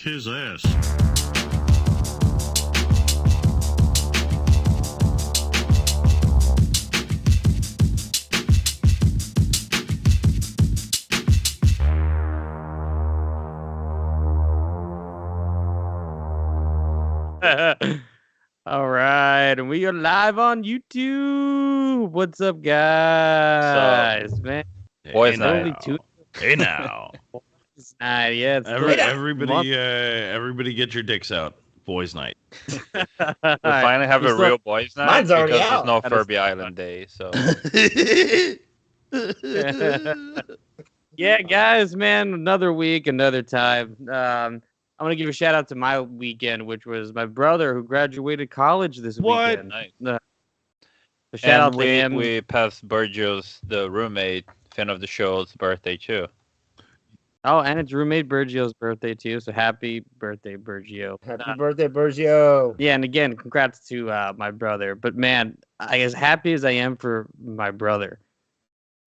his ass. All right, and we are live on YouTube. What's up, guys? Man, Boys it's only night. two. Hey now. Boys night, yeah. It's Everybody get your dicks out. Boys night. We finally have a real boys night Mine's already because out. there's no Furby Island Day. So Yeah, guys, man, another week, another time. I'm gonna give a shout out to my weekend, which was my brother who graduated college this weekend. nice. So shout out to him. We passed Burgio's, the roommate, fan of the show's birthday too. Oh, and it's roommate Bergio's birthday too. So happy birthday, Bergio! Happy birthday, Bergio. Yeah, and again, congrats to my brother. But man, as happy as I am for my brother,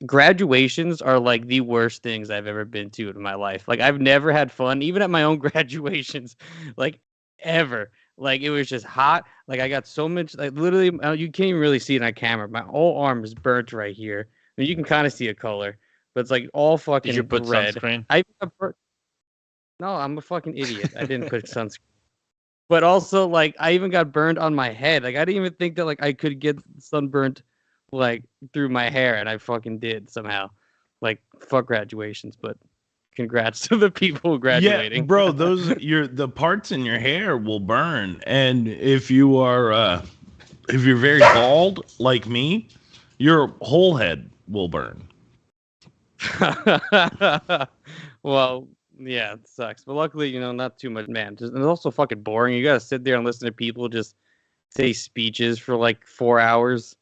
graduations are like the worst things I've ever been to in my life. Like I've never had fun, even at my own graduations, like ever. Like it was just hot. Like I got so much, like literally, you can't even really see it on camera. My whole arm is burnt right here. I mean, you can kind of see a color, but it's like all fucking Did you put red. sunscreen? No, I'm a fucking idiot. I didn't put sunscreen. But also, like, I even got burned on my head. Like, I didn't even think that, like, I could get sunburnt, like, through my hair, and I fucking did somehow. Like, fuck graduations, but congrats to the people graduating. Yeah, bro, the parts in your hair will burn, and if you're very bald like me, your whole head will burn. Well, yeah, it sucks. But luckily, not too much, man. It's also fucking boring. You gotta sit there and listen to people just say speeches for like 4 hours.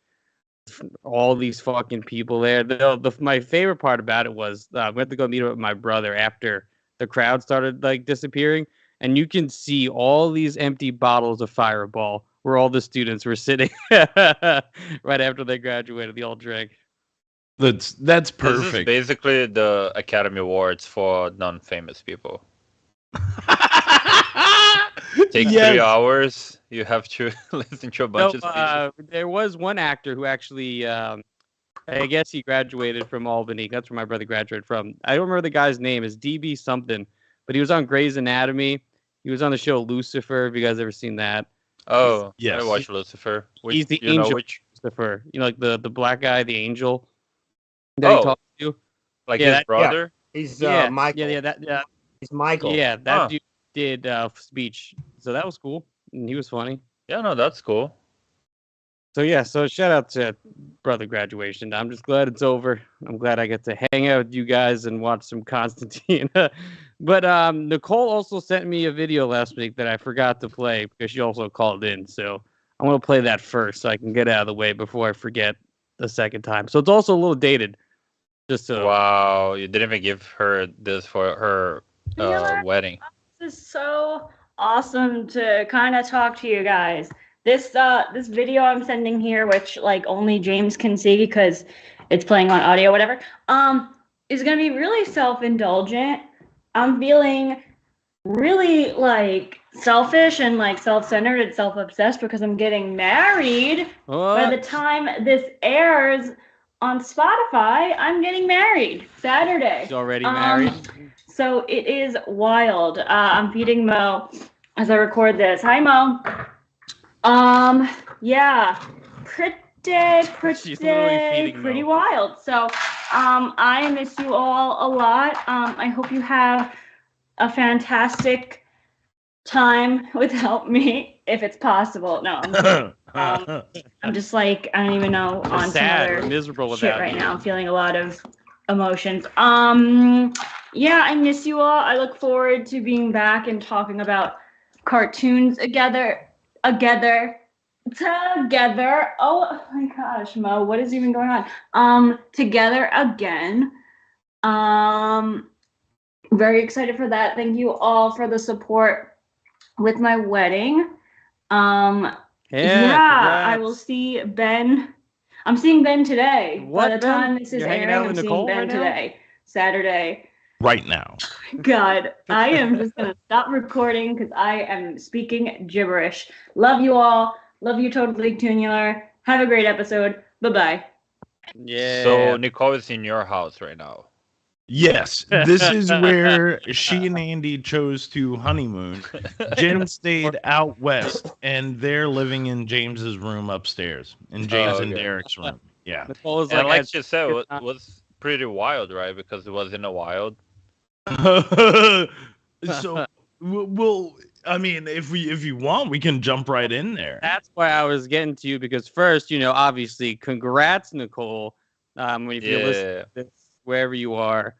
All these fucking people there. My favorite part about it was we had to go meet up with my brother after the crowd started like disappearing, and you can see all these empty bottles of Fireball where all the students were sitting right after they graduated. They all drank. That's perfect. This is basically the Academy Awards for non-famous people. Takes 3 hours. You have to listen to a bunch of speeches. There was one actor who actually, I guess he graduated from Albany. That's where my brother graduated from. I don't remember the guy's name. It's DB something, but he was on Grey's Anatomy. He was on the show Lucifer. Have you guys ever seen that? Oh, yes. I watched Lucifer. He's the angel. Lucifer. Like the black guy, the angel. That he talks to. Like his brother? Yeah. He's Michael. Yeah. He's Michael. Yeah, that dude did speech. So that was cool. And he was funny. Yeah, no, that's cool. So shout out to brother graduation. I'm just glad it's over. I'm glad I get to hang out with you guys and watch some Constantine. But Nicole also sent me a video last week that I forgot to play because she also called in. So I'm going to play that first so I can get out of the way before I forget the second time. So it's also a little dated. Wow, you didn't even give her this for her wedding. This is so awesome to kind of talk to you guys. This video I'm sending here, which like only James can see because it's playing on audio, whatever, is gonna be really self-indulgent. I'm feeling really like selfish and like self-centered and self-obsessed because I'm getting married. By the time this airs on Spotify, I'm getting married Saturday. She's already married. So it is wild. I'm feeding Mo as I record this. Hi, Mo. Yeah, pretty wild. So, I miss you all a lot. I hope you have a fantastic time without me, if it's possible. No, I'm just like, I don't even know, on sad, some other miserable shit right now. I'm feeling a lot of emotions. Yeah, I miss you all. I look forward to being back and talking about cartoons together. Oh my gosh, Mo, what is even going on? Together again. Very excited for that. Thank you all for the support with my wedding. I will see Ben. I'm seeing Ben today. What, By the time this is airing, I'm seeing Ben today. Saturday. right now. God, I am just gonna stop recording because I am speaking gibberish. Love you all. Love you totally, Toonular. Have a great episode. Bye-bye. Yeah. So Nicole is in your house right now. Yes, this is where she and Andy chose to honeymoon. Jen stayed out west, and they're living in James's room upstairs, in James and okay. Derek's room. Yeah. Nicole was And like, like she said, it was pretty wild, right? Because it was in the wild. So we'll. I mean, if you want, we can jump right in there. That's why I was getting to you because first, obviously, congrats, Nicole. If you listen to this, wherever you are,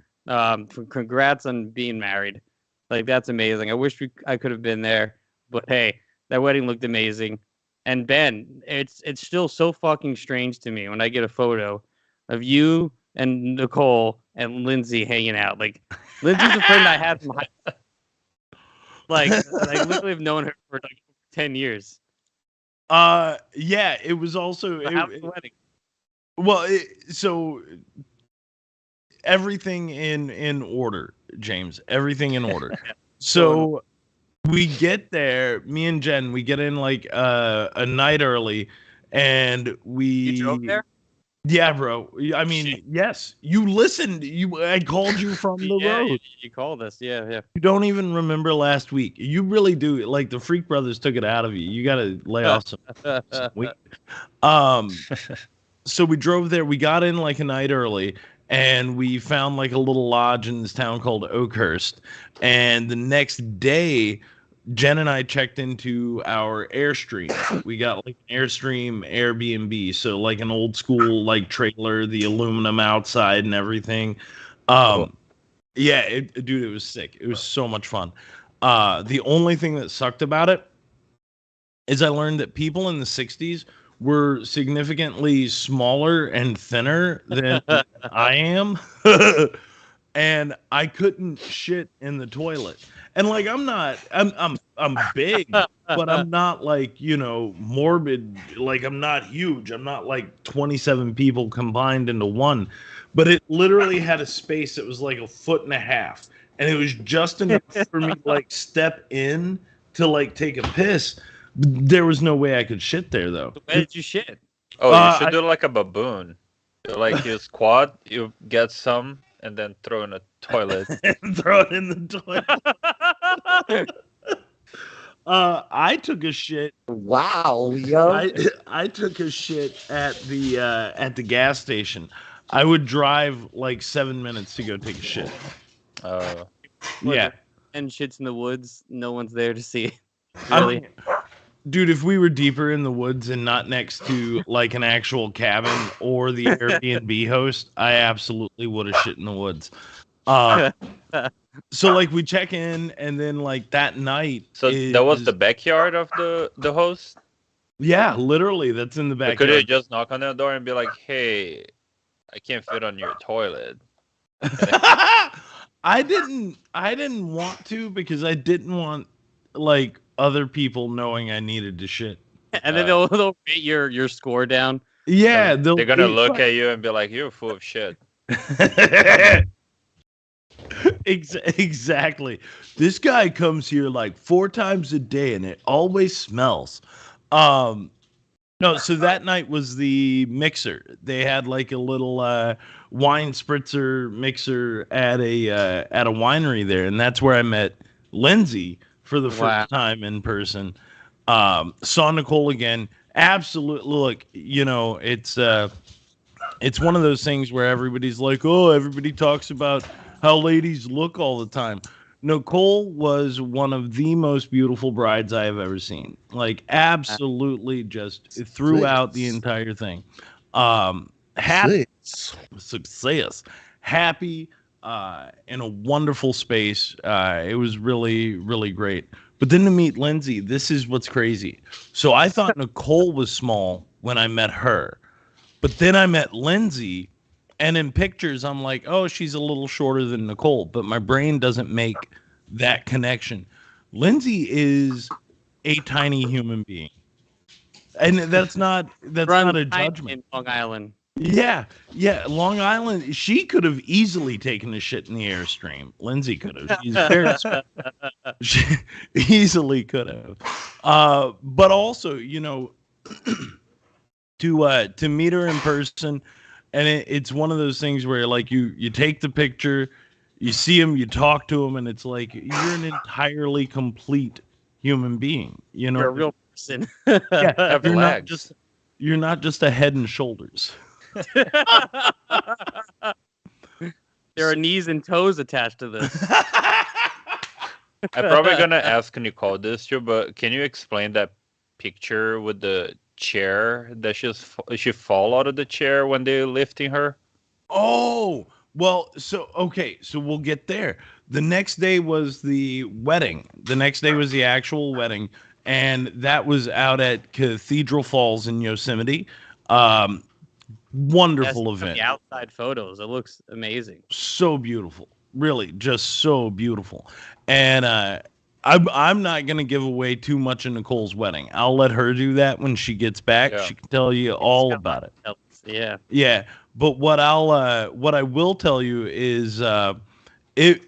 congrats on being married. Like that's amazing. I wish I could have been there, but hey, that wedding looked amazing. And Ben, it's still so fucking strange to me when I get a photo of you and Nicole and Lindsay hanging out. Like Lindsay's a friend I had from high school. Like I literally have known her for like 10 years. Yeah, it was also How was the wedding? Well, so everything in order, James. Everything in order. So we get there, me and Jen, we get in like a night early, and You drove there? Yeah, bro. I mean, yes. You listened. I called you from the road. You called us. Yeah. You don't even remember last week. You really do. Like the Freak Brothers took it out of you. You got to lay off some week. So we drove there. We got in like a night early, and we found like a little lodge in this town called Oakhurst. And the next day, Jen and I checked into our Airstream. We got like an Airstream Airbnb, so like an old school like trailer, the aluminum outside and everything. Cool. Yeah, dude, it was sick. It was so much fun. The only thing that sucked about it is I learned that people in the 60s were significantly smaller and thinner than I am. And I couldn't shit in the toilet. And like I'm big, but I'm not like, morbid. Like I'm not huge. I'm not like 27 people combined into one. But it literally had a space that was like 1.5 feet. And it was just enough for me to like step in to like take a piss. There was no way I could shit there though. Where did you shit? Oh, you should do like a baboon. Like you squat, you get some, and then throw in a toilet. And throw it in the toilet. I took a shit. Wow, yo. I took a shit at the gas station. I would drive like 7 minutes to go take a shit. Yeah. And shits in the woods. No one's there to see. Really? Dude, if we were deeper in the woods and not next to like an actual cabin or the Airbnb host, I absolutely would have shit in the woods. So like we check in, and then like that night. So that was the backyard of the host? Yeah, literally, that's in the backyard. Could you just knock on their door and be like, "Hey, I can't fit on your toilet"? I didn't want to because I didn't want like other people knowing I needed to shit. And then they'll rate your score down. Yeah, they're gonna look at you and be like, "You're full of shit." Exactly. This guy comes here like 4 times a day, and it always smells. No, so that night was the mixer. They had like a little wine spritzer mixer at a winery there, and that's where I met Lindsay for the first time in person. Saw Nicole again. Absolutely. Look, it's one of those things where everybody's like, oh, everybody talks about how ladies look all the time. Nicole was one of the most beautiful brides I have ever seen. Like, absolutely just throughout the entire thing. Happy, success, happy, in a wonderful space. It was really, really great. But then to meet Lindsay, this is what's crazy. So I thought Nicole was small when I met her. But then I met Lindsay, and in pictures, I'm like, oh, she's a little shorter than Nicole. But my brain doesn't make that connection. Lindsay is a tiny human being. And that's not a judgment. In Long Island. Yeah, yeah. Long Island, she could have easily taken a shit in the Airstream. Lindsay could have. She's very she easily could have. But also, to meet her in person, and it's one of those things where like you take the picture, you see him, you talk to him, and it's like you're an entirely complete human being. You're a real person. Yeah, Have you're not legs. just you're not just a head and shoulders. There are knees and toes attached to this. I'm probably gonna ask Nicole this too, but can you explain that picture with the chair that she fall out of the chair when they're lifting her? Oh, well, so we'll get there. The next day was the wedding. The next day was the actual wedding, and that was out at Cathedral Falls in Yosemite. Um, Wonderful event. The outside photos. It looks amazing. So beautiful. Really, just so beautiful. And I'm not gonna give away too much of Nicole's wedding. I'll let her do that when she gets back. Yeah. She can tell you all about it. Yeah. Yeah, but what I will tell you is it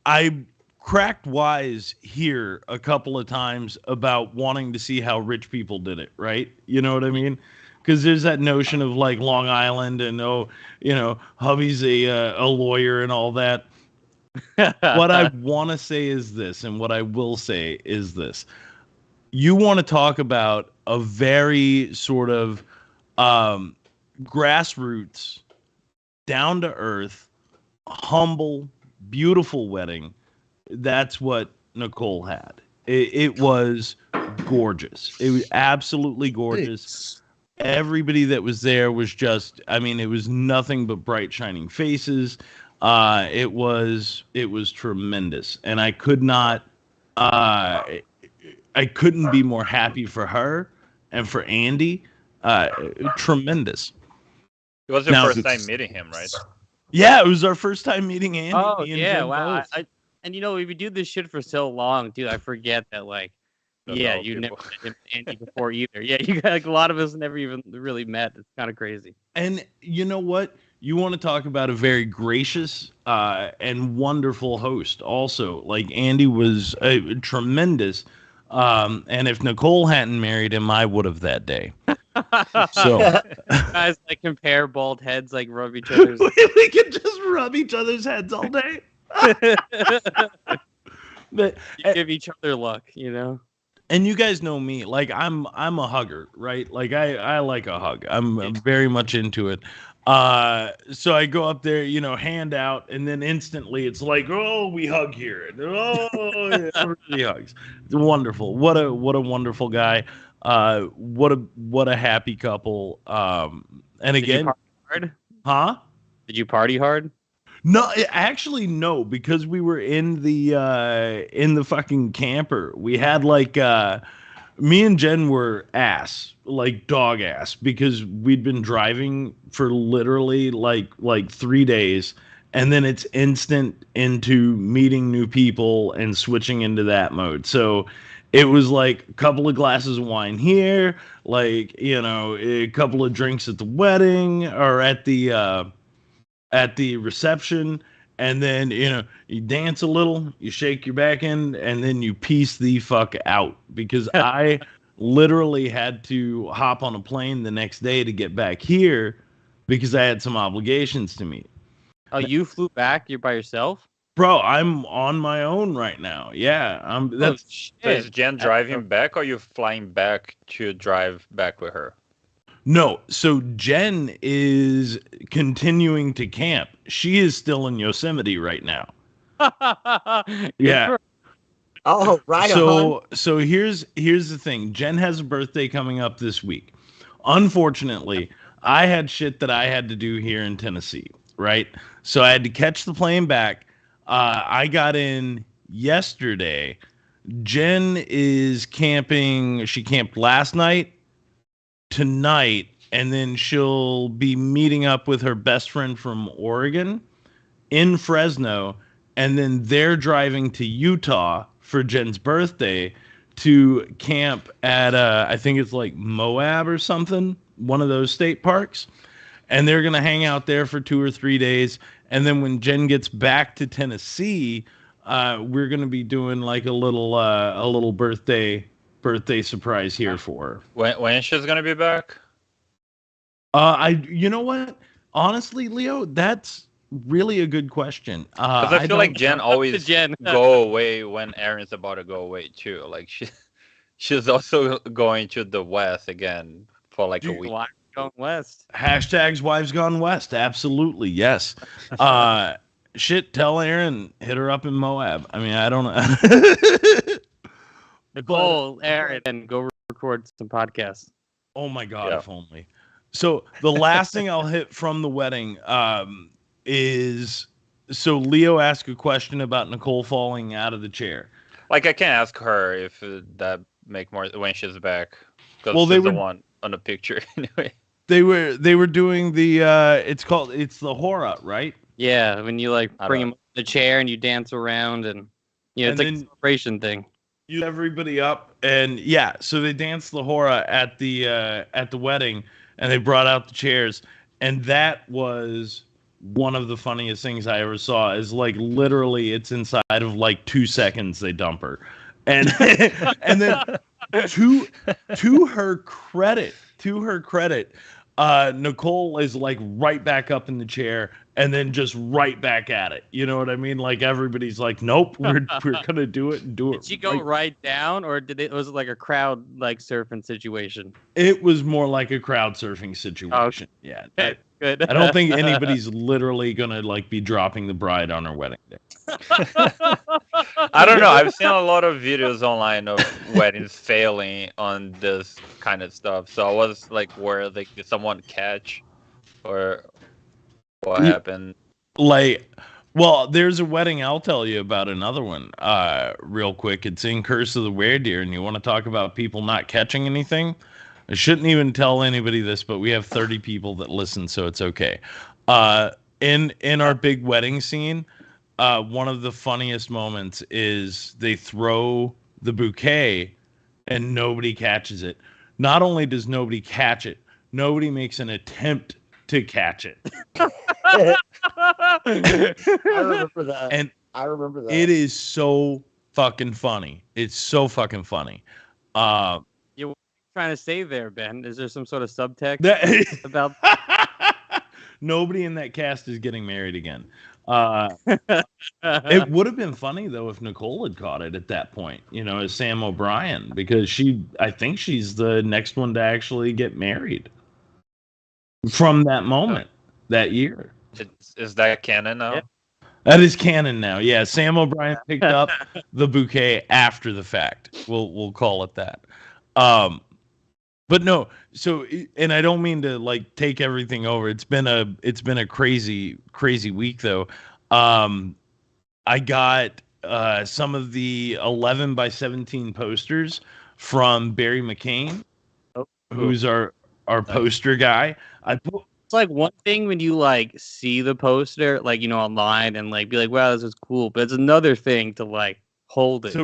I cracked wise here a couple of times about wanting to see how rich people did it, right? You know what I mean? Because there's that notion of like Long Island and hubby's a lawyer and all that. What I want to say is this, and what I will say is this: you want to talk about a very sort of grassroots, down to earth, humble, beautiful wedding. That's what Nicole had. It was gorgeous. It was absolutely gorgeous. Everybody that was there was just, I mean, it was nothing but bright shining faces. It was tremendous, and I couldn't be more happy for her and for Andy. Tremendous. It was your Now- first time meeting him, right? Yeah, it was our first time meeting Andy. Oh me and yeah, Jen wow. both. And if you do this shit for so long, dude, I forget that like, Don't yeah, know you people. never met Andy before either. Yeah, you got like a lot of us never even really met. It's kind of crazy. And you know what? You want to talk about a very gracious and wonderful host. Also, like Andy was tremendous. And if Nicole hadn't married him, I would have that day. So Guys like compare bald heads, like rub each other's. we could just rub each other's heads all day. But You give each other luck, you know. and you guys know me, like I'm a hugger, right? Like I like a hug. I'm very much into it. So I go up there, hand out, and then instantly it's like, oh, we hug here. And, oh, yeah, everybody hugs. It's wonderful. What a wonderful guy. What a happy couple. And Did you again, party hard? huh? Did you party hard? No, actually, no, because we were in the fucking camper. We had like me and Jen were like dog ass, because we'd been driving for literally like 3 days, and then it's instant into meeting new people and switching into that mode. So it was like a couple of glasses of wine here, like a couple of drinks at the wedding or at the reception, and then you dance a little, you shake your back end, and then you peace the fuck out, because I literally had to hop on a plane the next day to get back here because I had some obligations to meet. Oh, you flew back? You're by yourself? Bro, I'm on my own right now. Yeah, that's shit. So is Jen driving back, or are you flying back to drive back with her? no. So Jen is continuing to camp. She is still in Yosemite right now. Good Yeah. for- Oh, right on. So here's the thing. Jen has a birthday coming up this week. Unfortunately, I had shit that I had to do here in Tennessee, right? So I had to catch the plane back. I got in yesterday. Jen is camping. She camped last night, tonight, and then she'll be meeting up with her best friend from Oregon in Fresno, and then they're driving to Utah for Jen's birthday to camp at I think it's like Moab or something. one of those state parks, and they're gonna hang out there for 2 or 3 days. And then when Jen gets back to Tennessee, we're gonna be doing like a little birthday surprise here for her. When she's gonna be back? You know what? Honestly, Leo, that's really a good question. Because I feel like Jen always Jen. go away when Aaron's about to go away too. Like she's also going to the west again for like a week. Why going west? Hashtags wives gone west. Absolutely, yes. Shit, tell Aaron, hit her up in Moab. I mean, I don't know. Nicole, Aaron, and go record some podcasts. Oh my God, if only. So the last thing I'll hit from the wedding is, so Leo asked a question about Nicole falling out of the chair. Like I can ask her if that make more when she's back. Well, she's the one on the picture anyway. They were doing the it's the hora, right? Yeah, when you like bring him up in the chair and you dance around and it's like a celebration thing. You everybody up and so they danced the hora at the wedding, and they brought out the chairs, and that was one of the funniest things I ever saw. Is like literally it's inside of like 2 seconds they dump her, and and then to her credit, Nicole is like right back up in the chair and then just right back at it. You know what I mean? Like everybody's like, nope, we're gonna do it and do it. Did she go right down, or was it like a crowd like surfing situation? It was more like a crowd surfing situation. Oh, yeah. Good. I don't think anybody's literally gonna like be dropping the bride on her wedding day. I don't know. I've seen a lot of videos online of weddings failing on this kind of stuff. So I was like, where did someone catch, or what happened? Like, well, there's a wedding. I'll tell you about another one real quick. It's in Curse of the Weredeer, and you want to talk about people not catching anything? I shouldn't even tell anybody this, but we have 30 people that listen, so it's okay. In our big wedding scene, one of the funniest moments is they throw the bouquet and nobody catches it. Not only does nobody catch it, nobody makes an attempt to catch it. I remember that. And I remember that. it is so fucking funny. It's so fucking funny. Trying to say there, Ben? Is there some sort of subtext about? Nobody in that cast is getting married again. It would have been funny though if Nicole had caught it at that point, as Sam O'Brien, because I think she's the next one to actually get married from that moment that year. Is that canon now? Yeah. That is canon now. Yeah, Sam O'Brien picked up the bouquet after the fact. We'll call it that. But no, so, and I don't mean to like take everything over. It's been a crazy week though. I got some of the 11 by 17 posters from Barry McCain, who's our poster guy. It's like one thing when you like see the poster like online and like be like, wow, this is cool, but it's another thing to like hold it. So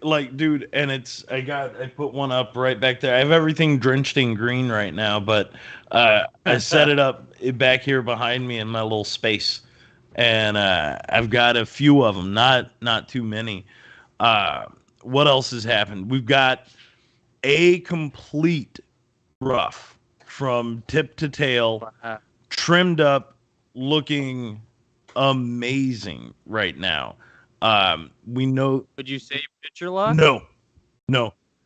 like, dude, and I put one up right back there. I have everything drenched in green right now, but I set it up back here behind me in my little space, and I've got a few of them, not too many. What else has happened? We've got a complete rough from tip to tail, trimmed up, looking amazing right now. We know. Would you say picture lock? No.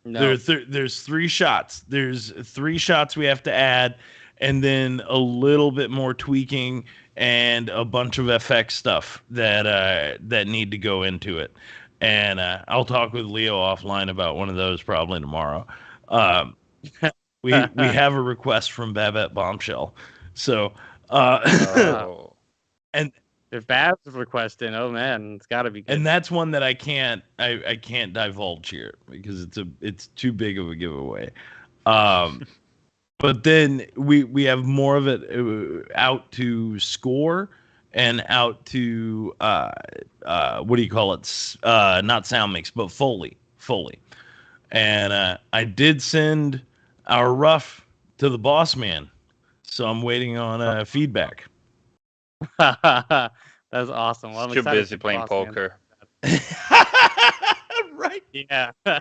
There's 3 shots. There's 3 shots we have to add, and then a little bit more tweaking and a bunch of FX stuff that need to go into it. And I'll talk with Leo offline about one of those probably tomorrow. We have a request from Babette Bombshell, so and. If Babs is requesting, oh man, it's got to be good. And that's one that I can't divulge here because it's too big of a giveaway. But then we have more of it out to score and out to what do you call it? Not sound mix, but Foley. And I did send our rough to the boss man. So I'm waiting on feedback. That's awesome. Well, I'm Too excited busy for the playing boss man. poker. Right. Yeah. I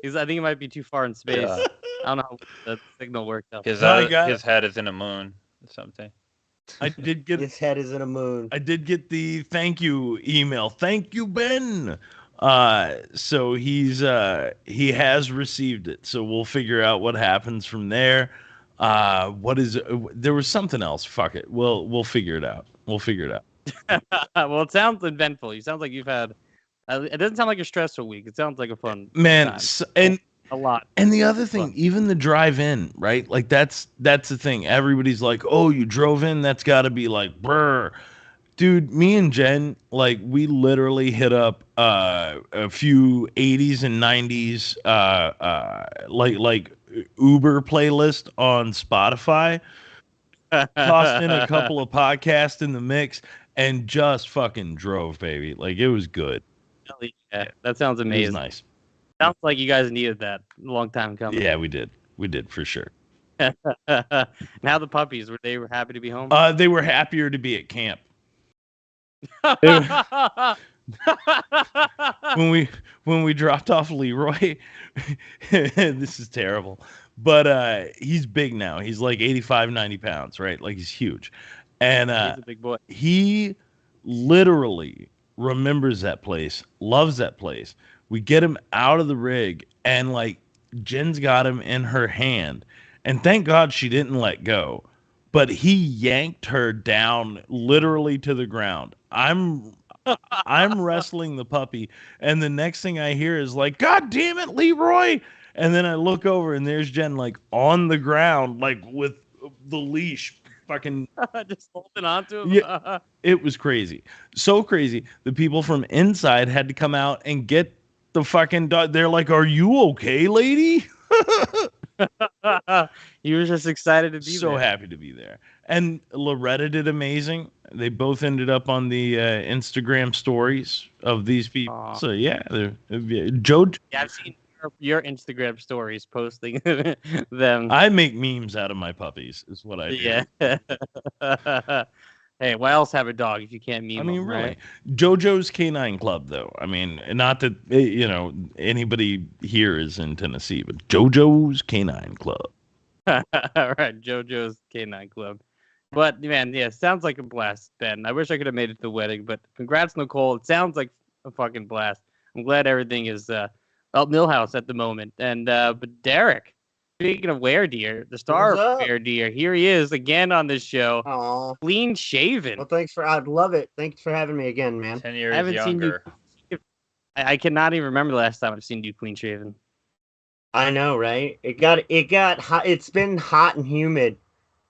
think it might be too far in space. Yeah. I don't know how the signal worked out. His, No, I got his head is in the moon or something. I did get His head is in a moon. I did get the thank you email. Thank you, Ben. So he has received it. So we'll figure out what happens from there. What is there was something else. Fuck it. We'll figure it out. We'll figure it out. Well, it sounds eventful. You sound like you've had. It doesn't sound like a stressful week. It sounds like a fun Man, time. and A lot. And the other thing, Fun. even the drive in, right? Like that's the thing. Everybody's like, "Oh, you drove in? That's got to be like, brr." Dude, me and Jen, like, we literally hit up a few 80s and 90s like Uber playlist on Spotify, tossed in a couple of podcasts in the mix, and just fucking drove, baby. Like, it was good. Yeah, that sounds It was amazing. nice. Sounds like you guys needed that a long time coming. Yeah, we did. We did for sure. Now the puppies, were they happy to be home? They were happier to be at camp. when we dropped off Leroy, this is terrible, but he's big now. He's like 85, 90 pounds, right? Like he's huge. And He's a big boy. he literally remembers that place, loves that place. We get him out of the rig, and like Jen's got him in her hand, and thank God she didn't let go. But he yanked her down literally to the ground. I'm wrestling the puppy, and the next thing I hear is like, "God damn it, Leroy!" And then I look over, and there's Jen like on the ground, like with the leash, fucking. Just holding on to him. Yeah. It was crazy, so crazy. The people from inside had to come out and get the fucking dog. They're like, "Are you okay, lady?" You were just excited to be So there. happy to be there. And Loretta did amazing. They both ended up on the Instagram stories of these people. Aw. So yeah, Joe. Yeah, I've seen your Instagram stories posting them. I make memes out of my puppies. Is what I do. Yeah. Hey, why else have a dog if you can't meme I mean, them, really, right? JoJo's Canine Club, though. I mean, not that anybody here is in Tennessee, but JoJo's Canine Club. All right, JoJo's Canine Club. But man, yeah, sounds like a blast, Ben. I wish I could have made it to the wedding, but congrats, Nicole. It sounds like a fucking blast. I'm glad everything is out Millhouse at the moment. And but Derek, speaking of Were Deer, the star What's of up? Were Deer, here he is again on this show, Aw. clean shaven. Well, I'd love it. Thanks for having me again, man. 10 I years haven't seen you. younger. I cannot even remember the last time I've seen you clean shaven. I know, right? It got hot. It's been hot and humid,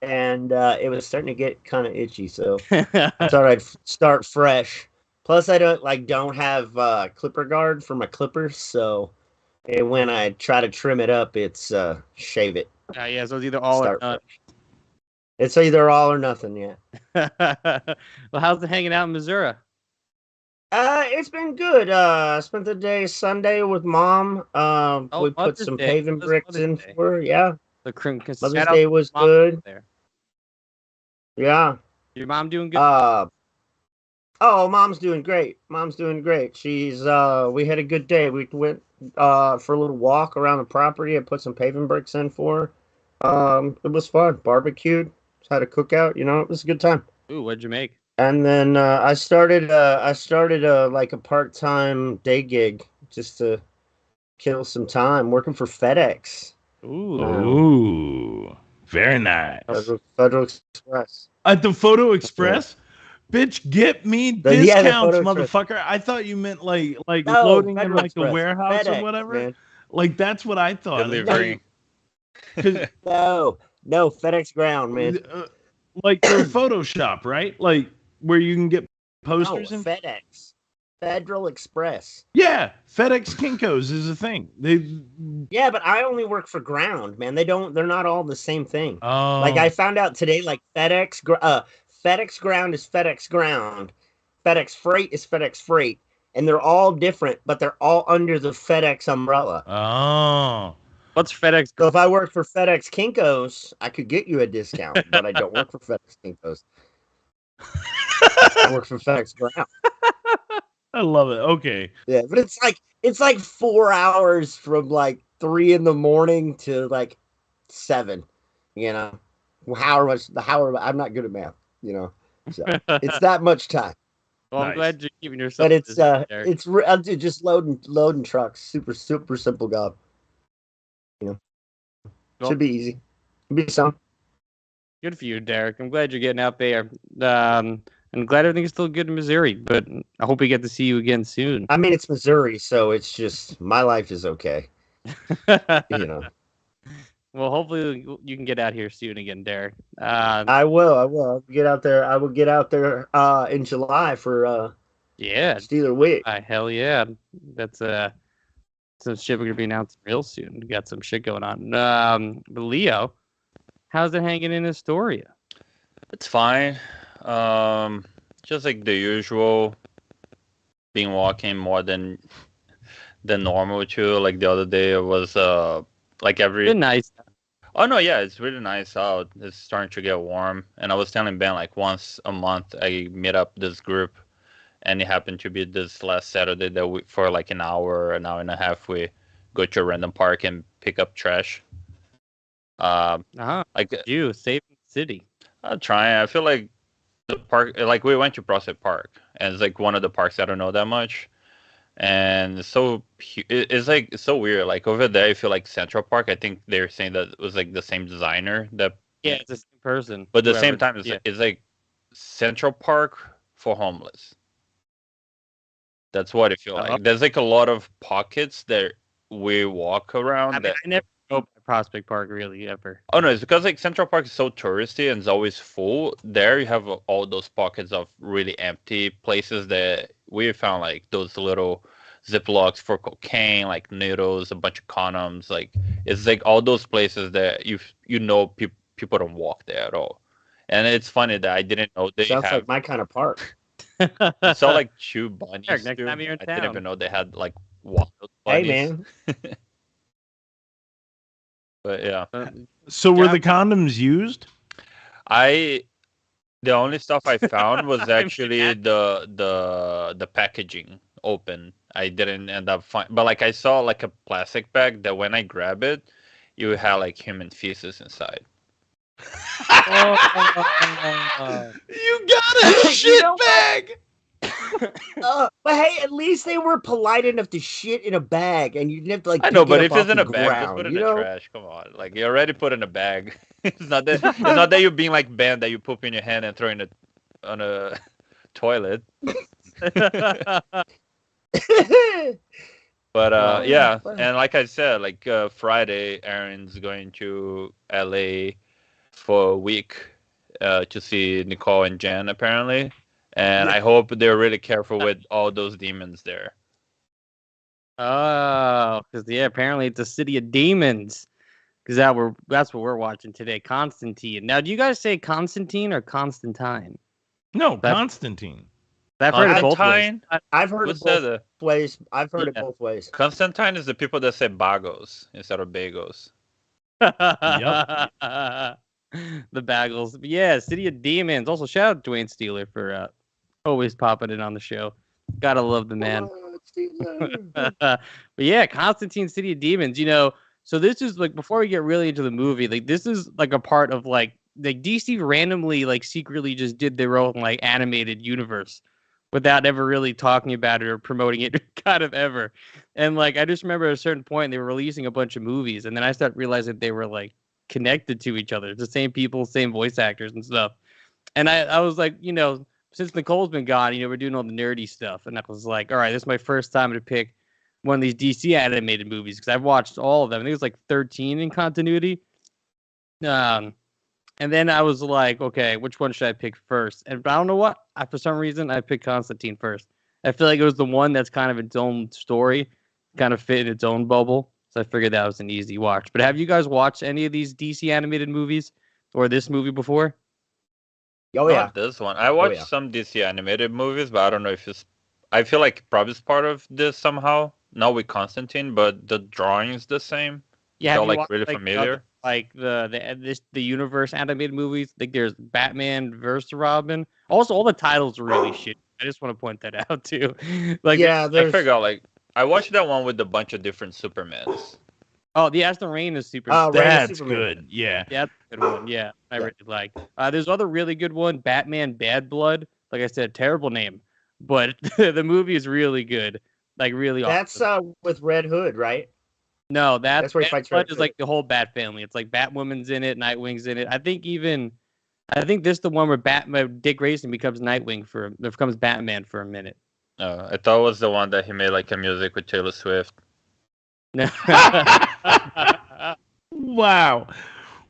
and it was starting to get kind of itchy. So I thought I'd start fresh. Plus, I don't have clipper guard for my clippers, so when I try to trim it up, it's shave it. Yeah, so it's either all or Start none. fresh. It's either all or nothing. Yeah. Well, how's it hanging out in Missouri? It's been good. Spent the day Sunday with mom. We put Mother's some Day. paving Mother's bricks in Day. for her. Yeah. Mother's Mother's Day was mom good. there. Yeah. Your mom doing good? Oh, mom's doing great. Mom's doing great. She's we had a good day. We went for a little walk around the property. I put some paving bricks in for her. It was fun. Barbecued. Had a cookout. It was a good time. Ooh, what'd you make? And then I started like a part-time day gig just to kill some time working for FedEx. Ooh. Ooh, very nice. Federal Express. At the Photo Express? Bitch, get me The discounts, Photo Express. motherfucker. I thought you meant like No, loading in Federal like the Express. warehouse or FedEx, whatever. man. Like that's what I thought. Delivery. 'Cause, No, FedEx Ground, man. like their Photoshop, right? Like where you can get No, posters and FedEx. Federal Express. yeah, FedEx Kinkos is a thing. Yeah, but I only work for Ground, man. They're not all the same thing. Oh, Like I found out today, like FedEx Ground is FedEx Ground. FedEx Freight is FedEx Freight. And they're all different, but they're all under the FedEx umbrella. oh, What's FedEx? So if I work for FedEx Kinko's, I could get you a discount, but I don't work for FedEx Kinko's. I work for FedEx Ground. I love it. Okay. Yeah, but it's like 4 hours from like 3 in the morning to like 7. You know, however I'm not good at math. You know, so it's that much time. Well, I'm Nice. glad you're keeping yourself. But it's busy, Derek. just loading trucks. Super simple job. You know, Well- should be easy. Be some. Good for you, Derek. I'm glad you're getting out there. I'm glad everything's still good in Missouri, but I hope we get to see you again soon. I mean, it's Missouri, so it's just my life is okay. You know, Well, hopefully you can get out here soon again, Derek. I will. I'll get out there. I will get out there in July for Yeah. Steeler Week. Hell yeah. That's some shit we're gonna be announcing real soon. We got some shit going on. But Leo, how's it hanging in Astoria? It's fine. Just like the usual. Been walking more than normal too. Like the other day, it was like every. Been nice. Oh no, yeah, it's really nice out. It's starting to get warm, and I was telling Ben like once a month I meet up this group, and it happened to be this last Saturday that we for like an hour and a half we go to a random park and pick up trash. Like You saving the city. I'm trying. I feel like the park, like we went to Prospect Park, and it's like one of the parks I don't know that much, and it's it's so weird. Like over there, I feel like Central Park. I think they're saying that it was like the same designer that, Yeah, it's the same person. but at the whoever- same time, yeah. it's like Central Park for homeless. That's what I feel Uh-huh. like. There's like a lot of pockets that we walk around. I mean, that, I never go by Prospect Park really ever. oh no, it's because like Central Park is so touristy and it's always full. There you have all those pockets of really empty places that we found like those little ziplocs for cocaine, like needles, a bunch of condoms. Like it's like all those places that people don't walk there at all. And it's funny that I didn't know they Sounds have. like my kind of park. I saw like 2 bunnies. Eric, next too. time you're in I didn't town. even know they had like wild Hey bunnies. man, But yeah, So were Yeah. the condoms used? the only stuff I found was I actually mean, the packaging open. I didn't end up but like I saw like a plastic bag that when I grab it, you had like human feces inside. You got a You shit know what? bag. but hey, at least they were polite enough to shit in a bag, and you didn't have to like. I know, dig but it if up it's off in a the bag, just ground, put it in you the know? trash. Come on, like you already put in a bag. It's not that you're being like Ben that you poop in your hand and throw in on a toilet. But Oh, yeah, well. and like I said, like Friday, Aaron's going to LA for a week to see Nicole and Jen apparently, and I hope they're really careful with all those demons there. Oh, because apparently it's a city of demons. Because that's what we're watching today, Constantine. Now, do you guys say Constantine or Constantine? No, That- Constantine. I've heard it both ways. Constantine. I've heard What's it both that? ways. I've heard it Yeah. both ways. Constantine is the people that say bagos instead of bagels. The Bagels. Yeah, City of Demons. Also, shout out Dwayne Steeler for always popping in on the show. Gotta love the man. Oh, Steeler. But yeah, Constantine City of Demons, so this is like before we get really into the movie, like this is like a part of like DC randomly like secretly just did their own like animated universe without ever really talking about it or promoting it kind of ever. And like I just remember at a certain point they were releasing a bunch of movies and then I started realizing they were like connected to each other, the same people, same voice actors and stuff. And I was like, since Nicole's been gone, we're doing all the nerdy stuff. And I was like, all right, this is my first time to pick one of these DC animated movies because I've watched all of them. I think it was like 13 in continuity. And then I was like, okay, which one should I pick first? And I don't know what. For some reason, I picked Constantine first. I feel like it was the one that's kind of its own story, kind of fit in its own bubble. So I figured that was an easy watch. But have you guys watched any of these DC animated movies or this movie before? Oh Not yeah. this one. I watched yeah. some DC animated movies, but I don't know if it's. I feel like probably it's part of this somehow. Not with Constantine, but the drawing's the same. Yeah, Felt have you like watched, really like, familiar. the universe animated movies? Like there's Batman versus Robin. Also, all the titles are really shit. I just want to point that out too. Like, Yeah, I there's. forgot. Like I watched that one with a bunch of different Supermans. oh, the Aston Rain is super. Oh, Reign of That's Superman. good. Yeah. Yeah, that's a good one. Yeah, I Yeah. really like. There's other really good one, Batman Bad Blood. Like I said, terrible name, but the movie is really good. Like really That's awesome. with Red Hood, right? No, that That's where he Bad fights Blood Red is Hood. like the whole Bat family. It's like Batwoman's in it, Nightwing's in it. I think this is the one where Dick Grayson becomes Batman for a minute. I thought it was the one that he made like a music with Taylor Swift. No. Wow. Wow.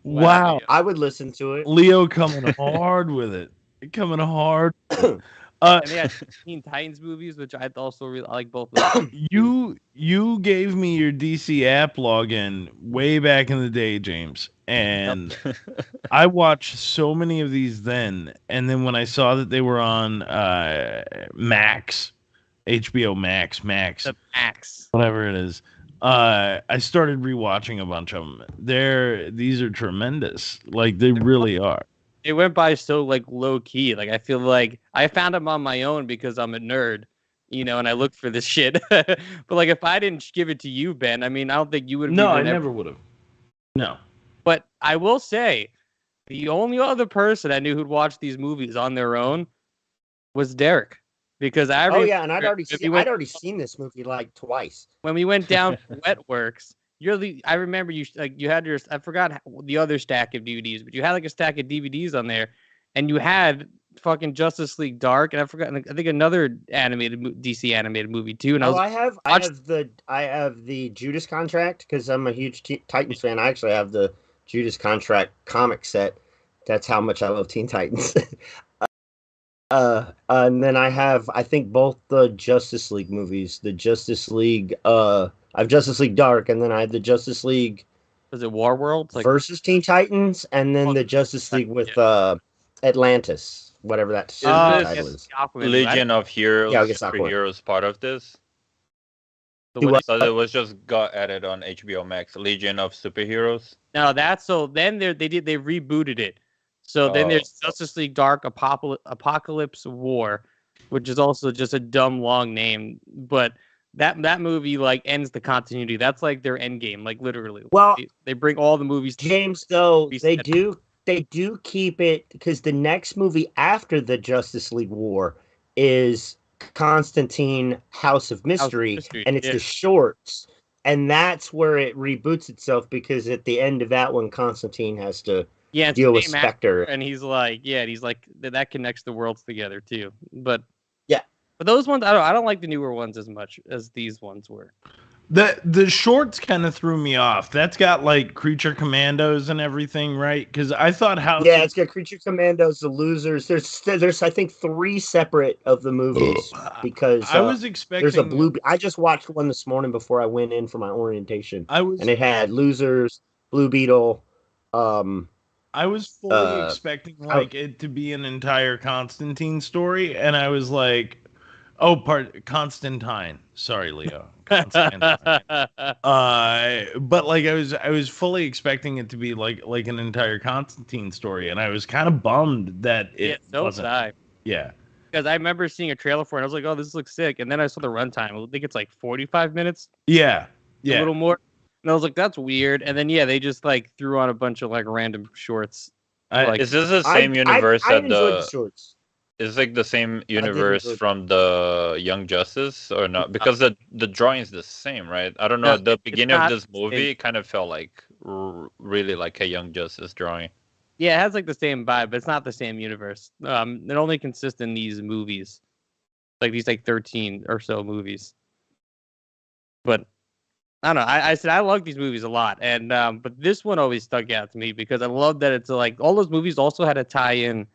Wow. I would listen to it. Leo coming hard with it. Coming hard. And they had Teen Titans movies, which I also really I like both of them. You gave me your DC app login way back in the day, James, and I watched so many of these then. And then when I saw that they were on Max, HBO Max, The Max. whatever it is, I started rewatching a bunch of them. These are tremendous. Like they really are. It went by so like low key. Like I feel like I found them on my own because I'm a nerd, and I looked for this shit. But like if I didn't give it to you, Ben, I mean, I don't think you would. No, I never would have. No. But I will say, the only other person I knew who'd watch these movies on their own was Derek, because Oh yeah, and I'd already seen this movie like twice. when we went down to Wetworks. I remember you had I forgot the other stack of DVDs, but you had like a stack of DVDs on there, and you had fucking Justice League Dark, and I think another DC animated movie too. And I have the Judas Contract because I'm a huge Titans fan. I actually have the Judas Contract comic set. That's how much I love Teen Titans. And then I think both the Justice League movies, the Justice League. I have Justice League Dark, and then I have the Justice League. Was it Warworld? Versus Teen Titans, and then the Justice League with Atlantis, whatever that title is. Legion of Heroes, Yeah, I guess superheroes part of this. So it was just got added on HBO Max. Legion of Superheroes. No, then they rebooted it. So then there's Justice League Dark Apocalypse War, which is also just a dumb long name, but that movie like ends the continuity. That's like their end game, like literally. Well, they bring all the movies. James, though they do keep it because the next movie after the Justice League War is Constantine House of Mystery, and it's the shorts, and that's where it reboots itself because at the end of that one, Constantine has to deal with Spectre, and he's like that connects the worlds together too. But yeah. But those ones, I don't like the newer ones as much as these ones were. The shorts kind of threw me off. That's got like Creature Commandos and everything, right? Because I thought it's got Creature Commandos, The Losers. There's I think 3 separate of the movies because I was expecting there's a blue. I just watched one this morning before I went in for my orientation. And it had Losers, Blue Beetle. I was fully expecting it to be an entire Constantine story, and I was like. Constantine. Sorry, Leo. Constantine. But like I was fully expecting it to be like an entire Constantine story, and I was kind of bummed that it wasn't. Yeah. Because I remember seeing a trailer for it, and I was like, "Oh, this looks sick." And then I saw the runtime. I think it's like 45 minutes. Yeah. A little more. And I was like, "That's weird." And then they just like threw on a bunch of like random shorts. Is this the same universe I enjoyed the shorts. Is like the same universe from the Young Justice or not? Because the drawing is the same, right? I don't know. At the beginning of this movie, it kind of felt like really like a Young Justice drawing. Yeah, it has like the same vibe, but it's not the same universe. It only consists in these movies, like these like 13 or so movies. But I don't know. I said I love these movies a lot, and but this one always stuck out to me because I love that it's like all those movies also had a tie-in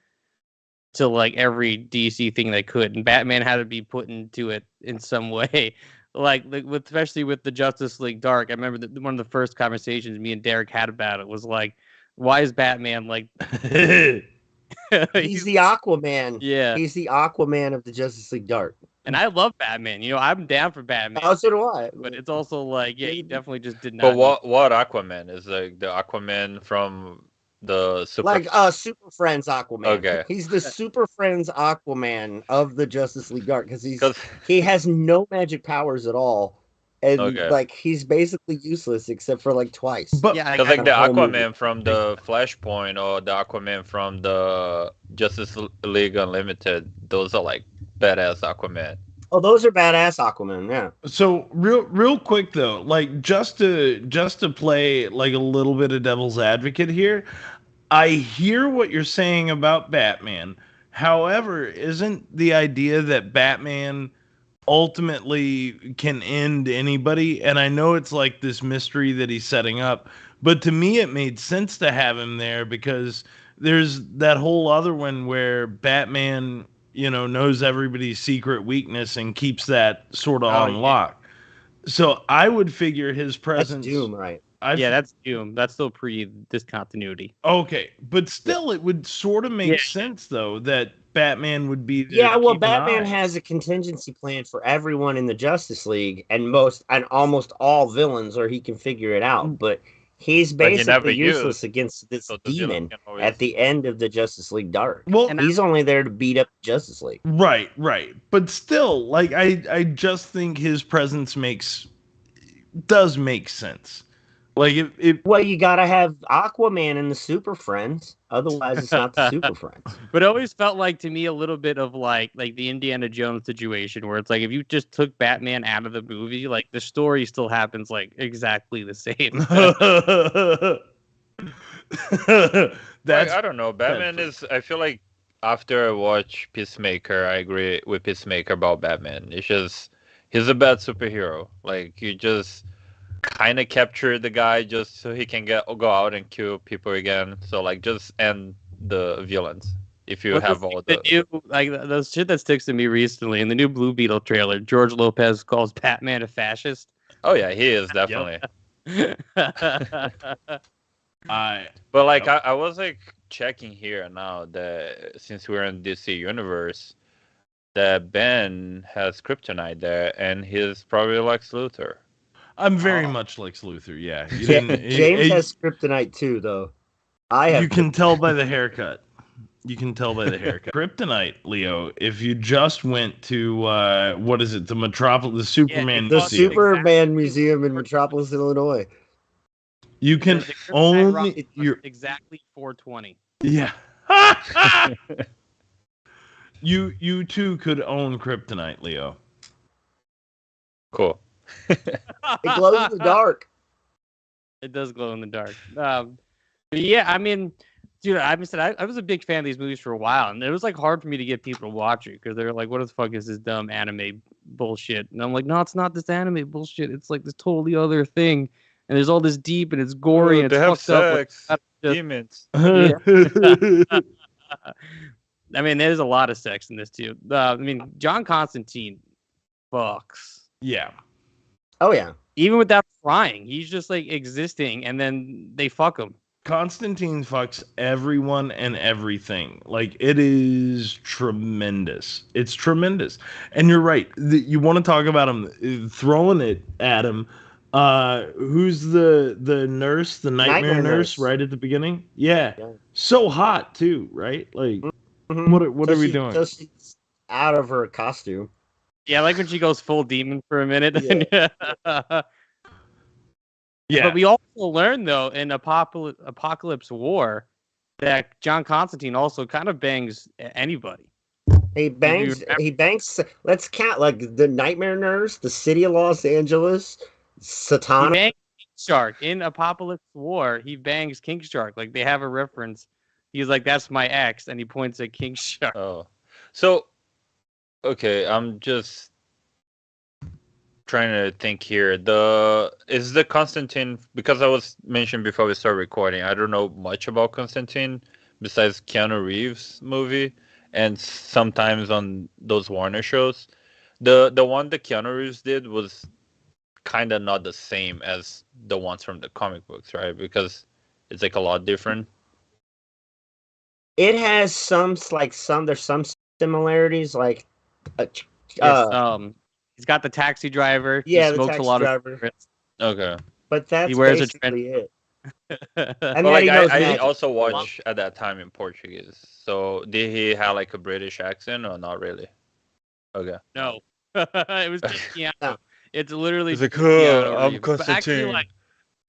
to like every DC thing they could, and Batman had to be put into it in some way. Especially with the Justice League Dark. I remember that one of the first conversations me and Derek had about it was like, why is Batman like? He's the Aquaman. Yeah, he's the Aquaman of the Justice League Dark. And I love Batman. You know, I'm down for Batman. Oh, so do I. But it's also like, yeah, he definitely just did not. But what Aquaman is like the Aquaman from the Super? Like Super Friends Aquaman. Okay. He's the Super Friends Aquaman of the Justice League Dark because Because he has no magic powers at all. And Okay. like he's basically useless except for like twice. But yeah, Because like the whole Aquaman movie. from the Flashpoint or the Aquaman from the Justice League Unlimited, those are like badass Aquaman. Oh, those are badass Aquaman, yeah. so real quick though, like just to play like a little bit of devil's advocate here, I hear what you're saying about Batman. However, isn't the idea that Batman ultimately can end anybody? And I know it's like this mystery that he's setting up, but to me it made sense to have him there because there's that whole other one where Batman, knows everybody's secret weakness and keeps that sort of on yeah. lock. So I would figure his That's presence. Doom, right? yeah, that's Doom. That's still pre-discontinuity. Okay, but still, it would sort of make Yeah. sense though that Batman would be there. Yeah, to well, keep an Batman eye. has a contingency plan for everyone in the Justice League and almost all villains, or he can figure it out. But he's But he never basically useless used, against this so the villain demon can always- at the end of the Justice League Dark. Well, And He's only there to beat up Justice League. right, but still, like I just think his presence does make sense. Like if Well, you gotta have Aquaman and the Super Friends, otherwise it's not the Super Friends. But it always felt like to me a little bit of like the Indiana Jones situation where it's like if you just took Batman out of the movie, like the story still happens like exactly the same. that's I don't know. Batman is. I feel like after I watch Peacemaker, I agree with Peacemaker about Batman. It's just he's a bad superhero. Like you just kind of capture the guy just so he can go out and kill people again. So like just end the villains. If you have all the new, like the shit that sticks to me recently in the new Blue Beetle trailer, George Lopez calls Batman a fascist. Oh yeah, he is definitely. I But like I was like checking here now that since we're in DC universe, that Ben has kryptonite there, and he's probably Lex Luthor. I'm very much like Luthor. Yeah, you Ja- didn't- James it- has kryptonite too, though. I have. You can tell by the haircut. You can tell by the haircut. Kryptonite, Leo. If you just went to what is it? The Metropolis, the Superman the Museum. Superman Museum in Metropolis, Illinois. You can The kryptonite only rock your exactly 420. yeah. You too could own kryptonite, Leo. Cool. It glows in the dark. It does glow in the dark. But yeah, I mean, dude, I was a big fan of these movies for a while, and it was like hard for me to get people to watch it because they're like, "What the fuck is this dumb anime bullshit?" And I'm like, "No, it's not this anime bullshit. It's like this totally other thing." And there's all this deep, and it's gory, and they have it's fucked up. Like, sex, not just- demons. I mean, there's a lot of sex in this too. I mean, John Constantine fucks. Yeah. Oh yeah. Even without trying, he's just like existing, and then they fuck him. Constantine fucks everyone and everything. Like it is tremendous. It's tremendous. And you're right. You want to talk about him throwing it at him. Who's the nurse, the nightmare nurse, right at the beginning? Yeah. So hot too, right? Like Mhm. what are we doing? So she's out of her costume. Yeah, like when she goes full demon for a minute. Yeah. But we also learned though in Apocalypse War that John Constantine also kind of bangs anybody. He bangs. Let's count like the Nightmare Nurse, the City of Los Angeles, He Satana. bangs King Shark in Apocalypse War. He bangs King Shark. Like they have a reference. He's like, "That's my ex," and he points at King Shark. Oh, so okay, I'm just trying to think here. Is the Constantine, because I was mentioned before we start recording, I don't know much about Constantine besides Keanu Reeves movie and sometimes on those Warner shows. The one that Keanu Reeves did was kind of not the same as the ones from the comic books, right? Because it's like a lot different. It has there's some similarities. Like He's got the taxi driver. Yeah, he the smokes taxi a lot driver. of cigarettes. Okay. But that's He wears a basically it. and And But then he knows I magic. also watched at that time in Portuguese. So did he have like a British accent or not really? Okay. No, it was just Keanu. No. It's literally He's like, just Keanu I'm Reeves. But actually, Constantine. like,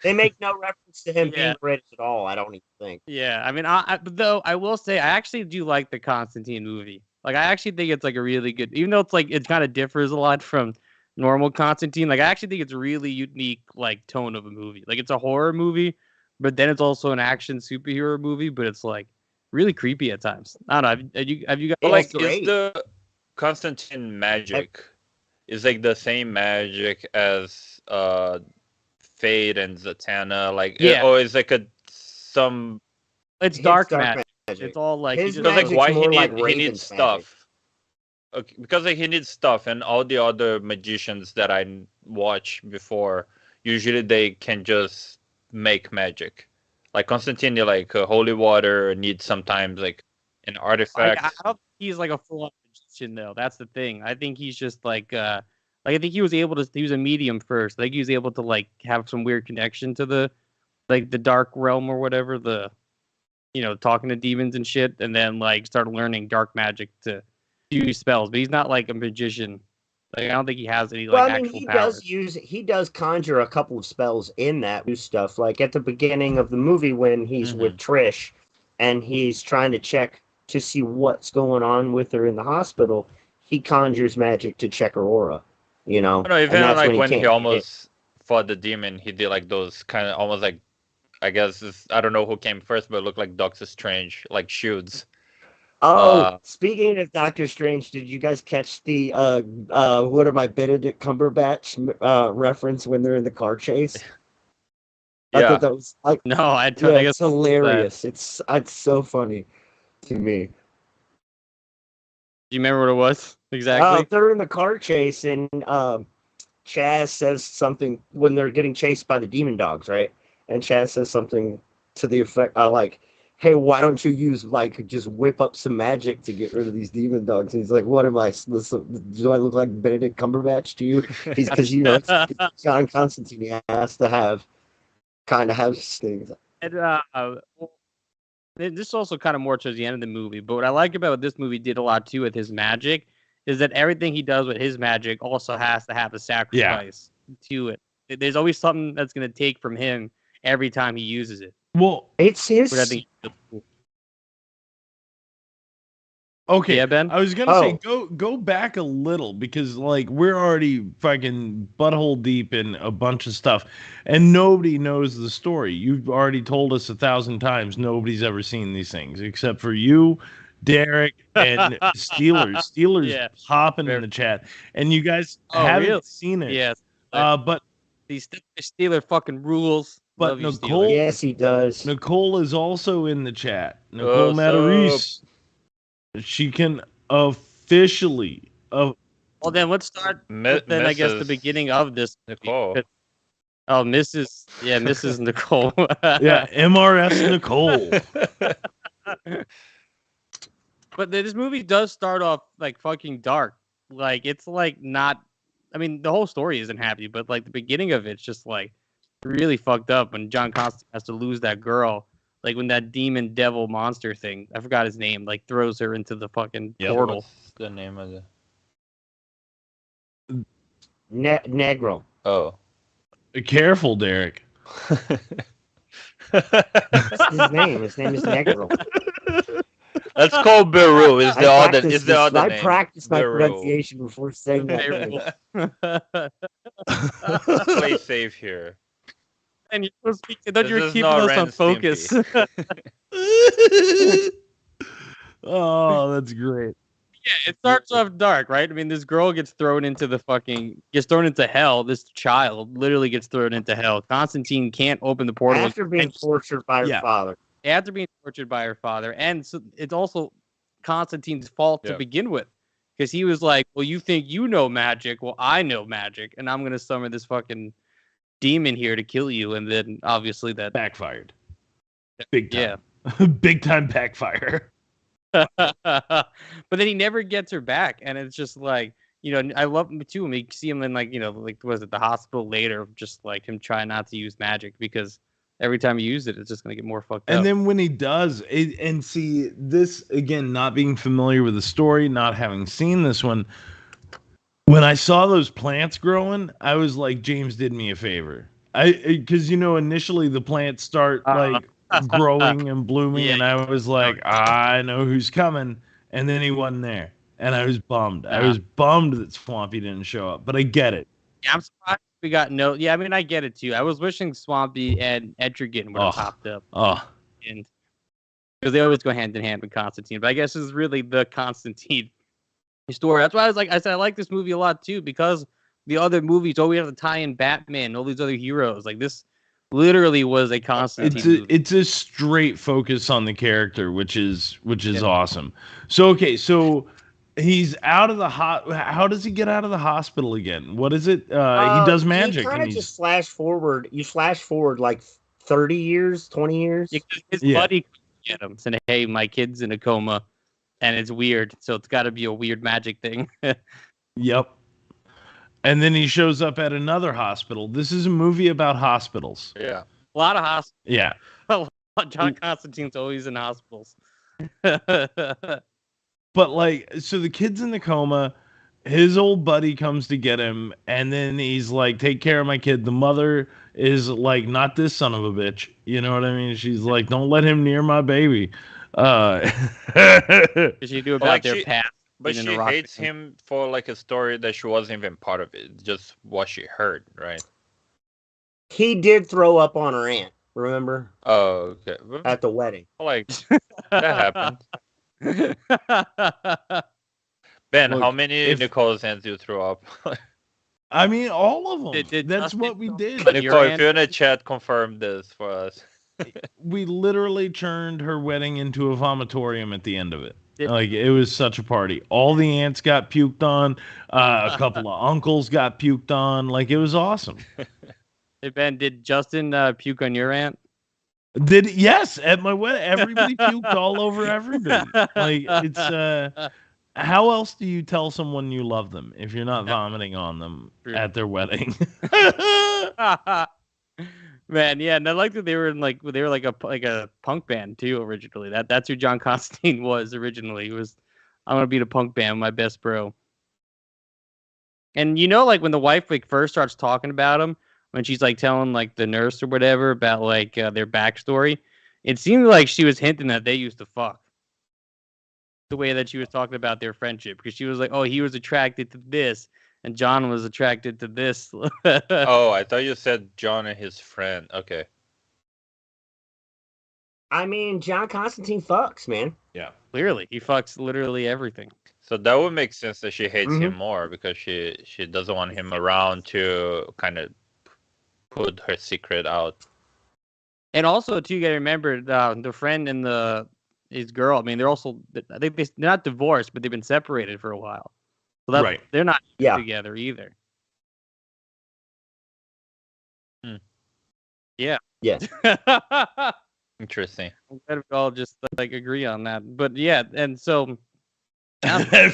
They make no reference to him Yeah. being British at all. I don't even think. yeah, I mean, but though I will say, I actually do like the Constantine movie. Like, I actually think it's like a really good, even though it's like it kind of differs a lot from normal Constantine. Like, I actually think it's a really unique like tone of a movie. Like, it's a horror movie, but then it's also an action superhero movie. But it's like really creepy at times. I don't know. Have you guys? But It's like, great. is the Constantine magic is like the same magic as Fate and Zatanna? Like, Yeah. or is like some It's His dark magic. It's all like His he just, because like magic's why more like he Raven's needs stuff. Okay, because like he needs stuff, and all the other magicians that I watched before, usually they can just make magic. Like Constantine, like holy water needs sometimes like an like, artifact. I don't think he's like a full-on magician though. That's the thing. I think he's just like I think he was able to. He was a medium first. I think he was able to like have some weird connection to the like the dark realm or whatever. The talking to demons and shit, and then like start learning dark magic to do spells. But he's not like a magician. Like I don't think he has any like Well, I mean, actual he powers. does conjure a couple of spells in that new stuff. Like at the beginning of the movie when he's with Trish, and he's trying to check to see what's going on with her in the hospital. He conjures magic to check her aura. You know, I don't know, even and that's like when can't he get it. almost fought the demon, he did like those kind of almost like I guess I don't know who came first, but it looked like Doctor Strange, like shields. Oh, speaking of Doctor Strange, did you guys catch the what am I, Benedict Cumberbatch reference when they're in the car chase? I Yeah. thought that was like, No, I yeah, guess it's hilarious. It's so funny to me. Do you remember what it was exactly? They're in the car chase, and Chaz says something when they're getting chased by the demon dogs, right? And Chaz says something to the effect like, hey, why don't you use like just whip up some magic to get rid of these demon dogs? And he's like, what am I? Do I look like Benedict Cumberbatch to you? He's because it's John Constantine. He has to have these things. And, this is also kind of more towards the end of the movie, but what I like about what this movie did a lot too with his magic is that everything he does with his magic also has to have a sacrifice to it. There's always something that's going to take from him every time he uses it. Well, It's his. Which I think okay. Yeah, Ben? I was gonna say go back a little because like we're already fucking butthole deep in a bunch of stuff, and nobody knows the story. You've already told us 1,000 times. Nobody's ever seen these things except for you, Derek, and Steelers. Steelers hopping in the chat, and you guys haven't seen it. Yes. But these Steeler fucking rules. But Love you, Nicole, Steelers. Yes, he does. Nicole is also in the chat. Nicole Matarese. She can officially. Well, then let's start. Then I guess the beginning of this. Nicole. Oh, Mrs. Nicole. Yeah, MRS Nicole. But this movie does start off like fucking dark. Like it's like not. I mean, the whole story isn't happy, but like the beginning of it's just like really fucked up when John Constantine has to lose that girl. Like when that demon devil monster thing, I forgot his name, like throws her into the fucking portal. What's the name of the Negro? Oh. Careful, Derek. That's his name. His name is Negro. That's called Beru. Is the other name? I practiced my pronunciation before saying that. Play safe here. And you're supposed to be, don't you're keeping us on focus. Oh, that's great. Yeah, it starts off dark, right? I mean, this girl gets thrown into hell. This child literally gets thrown into hell. Constantine can't open the portal. After being tortured by her father. After being tortured by her father. And so it's also Constantine's fault to begin with. Because he was like, well, you think you know magic. Well, I know magic. And I'm going to summon this fucking demon here to kill you. And then obviously that backfired. Big time. Yeah. Big time backfire. But then he never gets her back. And it's just like, I love him too. When we see him in was it the hospital later, just like him trying not to use magic because every time you use it, it's just gonna get more fucked And up. then when he does, and see this again, not being familiar with the story, not having seen this one, when I saw those plants growing, I was like, James did me a favor. Because initially the plants start like growing and blooming, Yeah. and I was like, I know who's coming, and then he wasn't there, and I was bummed. I Nah. was bummed that Swampy didn't show up, but I get it. Yeah, I'm surprised we got no. Yeah, I mean, I get it too. I was wishing Swampy and Etrigan would have popped up, and because they always go hand in hand with Constantine. But I guess this is really the Constantine story. That's why I said I like this movie a lot too, because the other movies always have to tie in Batman and all these other heroes. Like this literally was a Constantine movie. It's a straight focus on the character, which is awesome. So so he's out of the how does he get out of the hospital again? What is it? He does magic. You kind of just flash forward. You flash forward like 30 years, 20 years. His buddy get him saying, "Hey, my kid's in a coma, and it's weird, so it's got to be a weird magic thing." Yep. And then he shows up at another hospital. This is a movie about hospitals. Yeah. A lot of hospitals. Yeah. John Constantine's always in hospitals. But so the kid's in the coma. His old buddy comes to get him, and then he's like, "Take care of my kid." The mother is like, "Not this son of a bitch." You know what I mean? She's like, "Don't let him near my baby." She do about their past. But she hates him for like a story that she wasn't even part of it. Just what she heard, right? He did throw up on her aunt, remember? Oh, okay. At the wedding. Like, that happened. Ben, Look, how many Nicole's aunts you throw up? I mean, all of them. That's Justin what we did. Nicole, if you're in the chat, confirm this for us. We literally turned her wedding into a vomitorium at the end of it. Like, it was such a party. All the aunts got puked on. A couple of uncles got puked on. Like, it was awesome. Hey, Ben, did Justin puke on your aunt? Yes, at my wedding. Everybody puked all over everybody. Like, it's... how else do you tell someone you love them if you're not vomiting on them at their wedding? Man, yeah, and I like that they were like a punk band too originally. That's who John Constantine was originally. He was, I'm gonna be in a punk band with my best bro. And like when the wife first starts talking about him, when she's like telling like the nurse or whatever about like their backstory, it seemed like she was hinting that they used to fuck. The way that she was talking about their friendship, because she was like, "Oh, he was attracted to this, and John was attracted to this." Oh, I thought you said John and his friend. Okay. I mean, John Constantine fucks, man. Yeah. Clearly, he fucks literally everything. So that would make sense that she hates him more because she doesn't want him around to kind of put her secret out. And also, too, you gotta remember the friend and his girl. I mean, they're also they're not divorced, but they've been separated for a while. So that's right. They're not together either. Yeah. Yes. Interesting. I'm glad we all just like agree on that. But yeah, and so a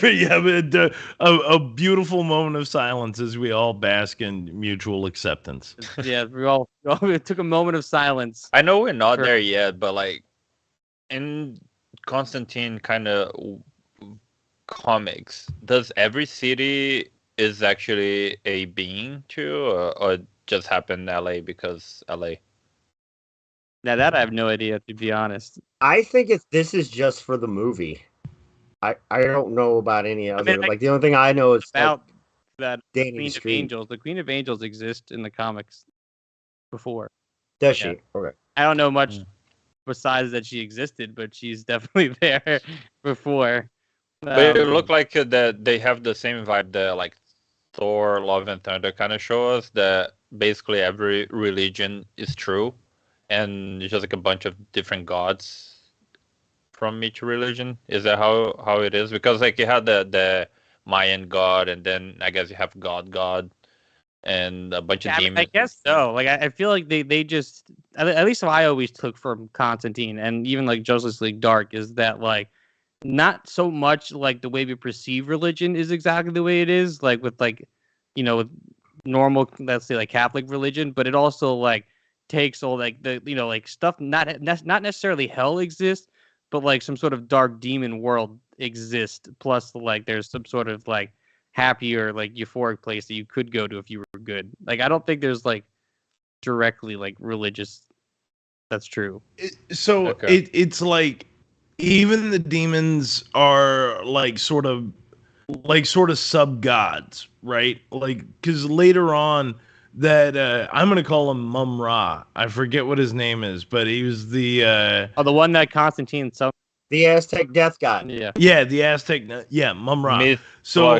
beautiful moment of silence as we all bask in mutual acceptance. Yeah, we took a moment of silence. I know we're not there yet, but like in Constantine kind of comics, does every city is actually a being too, or just happened in LA because LA? Now that I have no idea, to be honest. I think this is just for the movie. I don't know about any other. I mean, the only thing I know is about that Danny Queen of Angels. The Queen of Angels exists in the comics before. Does she? Okay. I don't know much besides that she existed, but she's definitely there before. But it looked like that they have the same vibe that like Thor, Love and Thunder kind of show us that basically every religion is true, and it's just like a bunch of different gods from each religion. Is that how it is? Because like you had the Mayan god, and then I guess you have God, and a bunch of demons. I guess so. Like I feel like they just, at least what I always took from Constantine and even like Justice League Dark, is that like not so much like the way we perceive religion is exactly the way it is, like with like, with normal, let's say like Catholic religion, but it also like takes all like the like stuff not necessarily hell exists, but like some sort of dark demon world exists. Plus, like there's some sort of like happier, like euphoric place that you could go to if you were good. Like I don't think there's like directly like religious. That's true. It's like even the demons are like sort of sub gods, right? Like because later on that I'm gonna call him Mum Ra. I forget what his name is, but he was the the one that Constantine. So The Aztec death god. the Aztec, Mum Ra. So I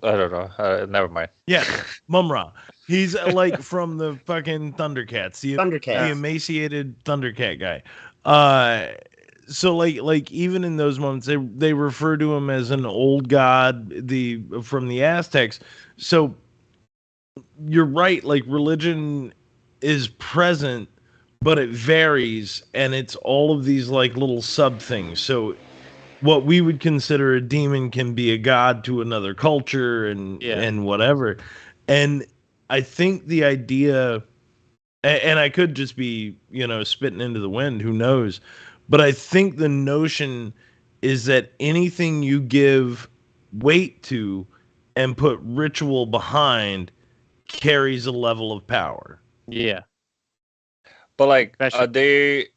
don't know. Never mind. Yeah, Mum Ra. He's like from the fucking Thundercats, the emaciated Thundercat guy. So like even in those moments, they refer to him as an old god, from the Aztecs. So you're right. Like religion is present, but it varies, and it's all of these like little sub things. So what we would consider a demon can be a god to another culture and whatever. And I think the idea, and I could just be, spitting into the wind, who knows? But I think the notion is that anything you give weight to and put ritual behind carries a level of power. Yeah. But like, they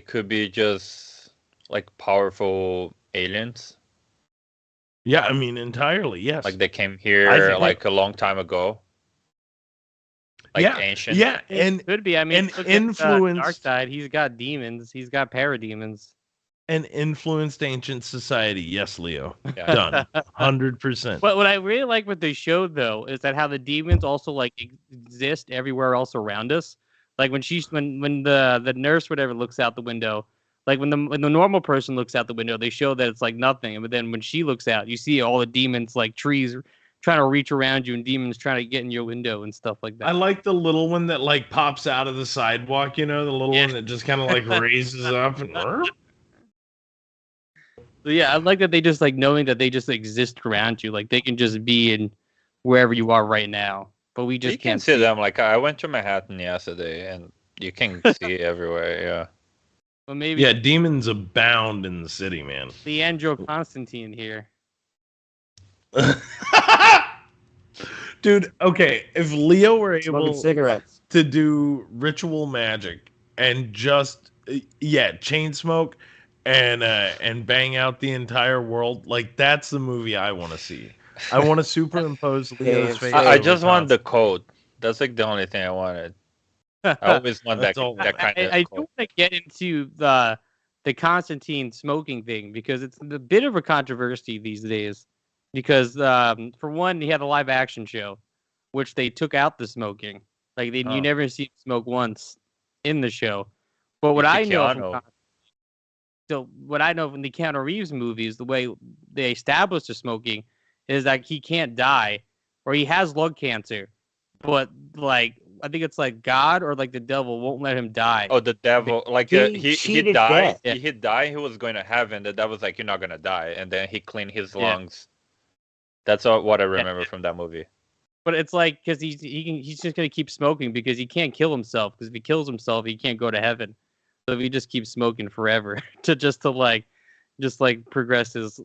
could be just like powerful aliens. Yeah, I mean, entirely, yes. Like they came here like a long time ago. Like ancient. Yeah, and it could be. I mean, influenced Darkseid. He's got demons. He's got parademons. And influenced ancient society. Yes, Leo. Yeah. Done. 100%. But what I really like what they showed though is that how the demons also like exist everywhere else around us. Like when the nurse whatever looks out the window, like when the normal person looks out the window, they show that it's like nothing. But then when she looks out, you see all the demons like trees trying to reach around you and demons trying to get in your window and stuff like that. I like the little one that like pops out of the sidewalk, the little one that just kind of like raises up and So yeah, I like that they just like knowing that they just exist around you. Like they can just be in wherever you are right now. But we just can't see them. Like I went to Manhattan yesterday and you can see everywhere, yeah. Well, maybe demons abound in the city, man. Leandro Constantine here. Dude, okay, if Leo were able cigarettes to do ritual magic and just chain smoke and bang out the entire world, like that's the movie I want to see. I want to superimpose Leo's face. I just want the code. That's like the only thing I wanted. I always want that kind of I do want to get into the Constantine smoking thing because it's a bit of a controversy these days. Because for one, he had a live action show, which they took out the smoking. Like you never see him smoke once in the show. But what I know from the Keanu Reeves movies, the way they established the smoking is that he can't die, or he has lung cancer, but like I think it's like God or like the devil won't let him die. Oh, the devil! Like he died. Yeah. He died. He was going to heaven. The devil's like, you're not gonna die, and then he cleaned his lungs. That's what I remember from that movie. But it's like because he's just gonna keep smoking because he can't kill himself. Because if he kills himself, he can't go to heaven. So if he just keeps smoking forever to progress his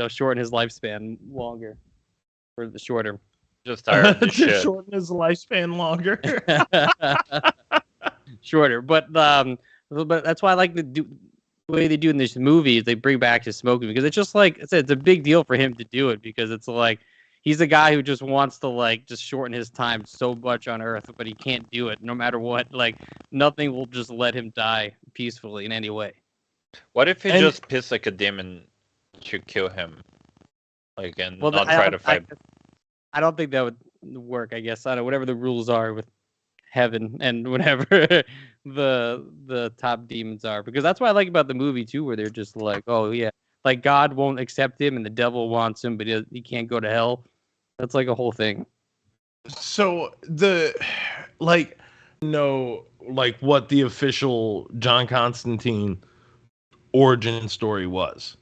shorten his lifespan longer or the shorter. Just tired of shit. Shorten his lifespan longer. Shorter, but that's why I like the way they do in this movie is they bring back his smoking because it's just like I said, it's a big deal for him to do it because it's like he's a guy who just wants to like just shorten his time so much on Earth, but he can't do it no matter what. Like nothing will just let him die peacefully in any way. What if he just pissed like a demon to kill him, like and not try to fight? I don't think that would work. I guess I don't know whatever the rules are with heaven and whatever the top demons are because that's what I like about the movie too where they're just like oh yeah like God won't accept him and the devil wants him but he can't go to hell. That's like a whole thing. So what the official John Constantine origin story was.